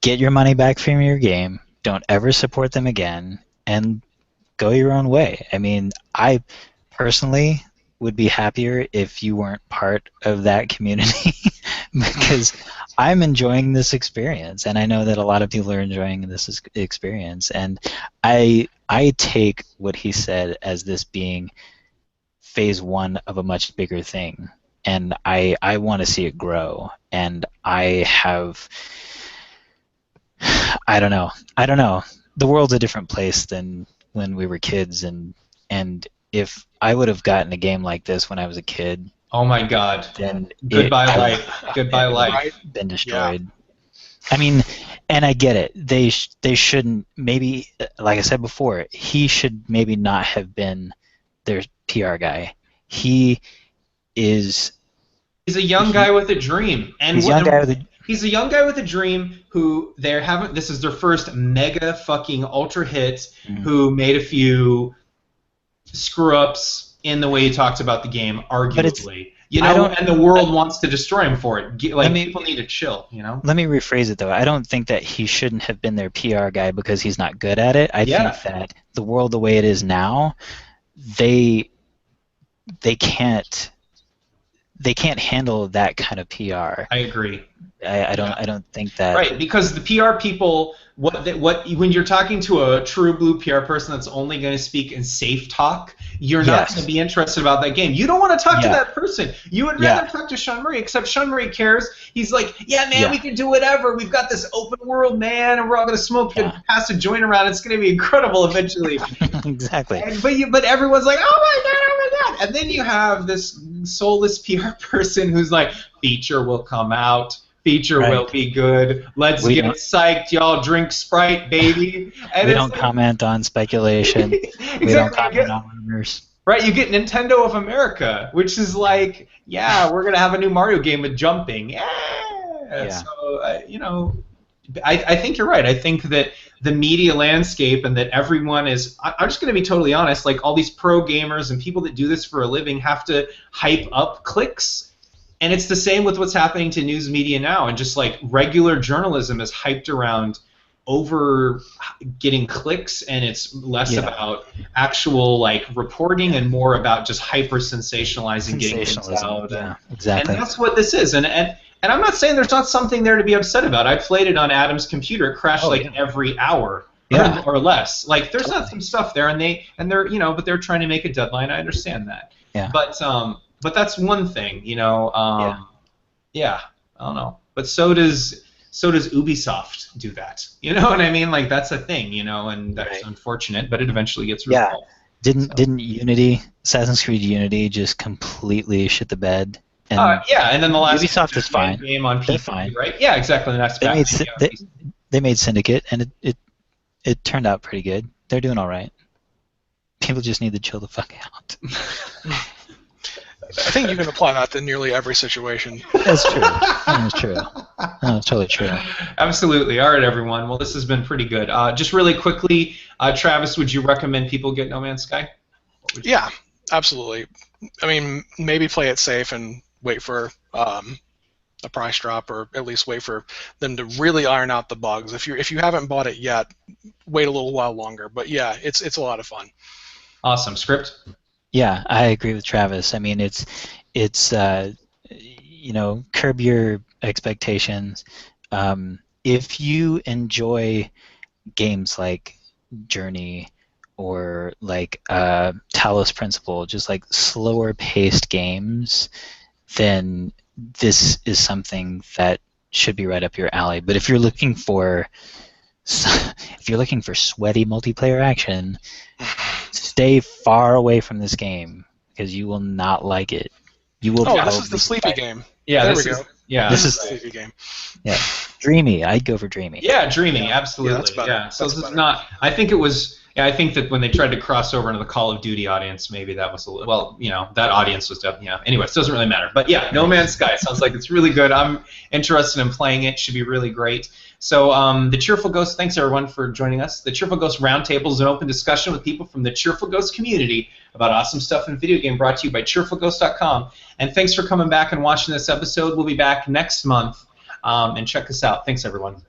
get your money back from your game. Don't ever support them again, and go your own way. I mean, I personally would be happier if you weren't part of that community because I'm enjoying this experience, and I know that a lot of people are enjoying this experience, and I take what he said as this being phase one of a much bigger thing, and I want to see it grow, and I don't know. The world's a different place than when we were kids, and if I would have gotten a game like this when I was a kid, oh my God, then goodbye life, been destroyed. Yeah. I mean, and I get it. They shouldn't, maybe, like I said before, he should maybe not have been their PR guy. He's a young guy with a dream, and he's a young guy with a dream who this is their first mega fucking ultra hit, who made a few screw ups in the way he talked about the game, arguably. And the world wants to destroy him for it. People need to chill, Let me rephrase it, though. I don't think that he shouldn't have been their PR guy because he's not good at it. I think that the world the way it is now, they can't handle that kind of PR. I agree. I don't think that. Right, because the PR people, when you're talking to a true blue PR person that's only going to speak in safe talk, you're not going to be interested about that game. You don't want to talk to that person. You would rather talk to Sean Murray, except Sean Murray cares. He's like, we can do whatever. We've got this open world, man, and we're all going to smoke and pass a joint around. It's going to be incredible eventually. Exactly. But everyone's like, oh my God. And then you have this soulless PR person who's like, feature will come out. Feature will be good. Let's get psyched, y'all. Drink Sprite, baby. And we don't comment on speculation. Exactly. We don't comment on rumors. Right, you get Nintendo of America, which is like, we're going to have a new Mario game with jumping. Yeah. So, I think you're right. I think that the media landscape and that everyone is, I'm just going to be totally honest, like all these pro gamers and people that do this for a living have to hype up clicks. And it's the same with what's happening to news media now, and just like regular journalism is hyped around over getting clicks, and it's less about actual like reporting and more about just hyper sensationalizing getting things out. Yeah, exactly. And that's what this is. And I'm not saying there's not something there to be upset about. I played it on Adam's computer. It crashed every hour or less. Like there's not some stuff there, and they're but they're trying to make a deadline. I understand that. Yeah. But that's one thing, I don't know. But so does Ubisoft do that. You know what I mean? Like that's a thing, and that's unfortunate, but it eventually gets resolved. Didn't Assassin's Creed Unity just completely shit the bed? And and then the last Ubisoft is fine. Game on They're PC, fine. Right? Yeah, exactly. The next they made Syndicate, and it turned out pretty good. They're doing all right. People just need to chill the fuck out. I think you can apply that to nearly every situation. That's true. That's true. No, it's totally true. Absolutely. All right, everyone. Well, this has been pretty good. Just really quickly, Travis, would you recommend people get No Man's Sky? Yeah, absolutely. I mean, maybe play it safe and wait for a price drop, or at least wait for them to really iron out the bugs. If you haven't bought it yet, wait a little while longer. But yeah, it's a lot of fun. Awesome. Scrypt? Yeah, I agree with Travis. I mean, it's curb your expectations. If you enjoy games like Journey or like Talos Principle, just like slower paced games, then this is something that should be right up your alley. But if you're looking for sweaty multiplayer action, stay far away from this game because you will not like it. You will. Oh, this is the sleepy game. Yeah, there this we is go. yeah. This is the sleepy game. Yeah, dreamy. I'd go for dreamy. Yeah, dreamy, absolutely. Yeah, that's better. So That's this is better. not. I think it was. Yeah, I think that when they tried to cross over into the Call of Duty audience, maybe that was a little. Well, that audience was definitely. Yeah. Anyways, it doesn't really matter. But yeah, No Man's Sky sounds like it's really good. I'm interested in playing it. Should be really great. So the Cheerful Ghost. Thanks everyone for joining us. The Cheerful Ghost Roundtable is an open discussion with people from the Cheerful Ghost community about awesome stuff in video game. Brought to you by CheerfulGhost.com. And thanks for coming back and watching this episode. We'll be back next month. And check us out. Thanks everyone.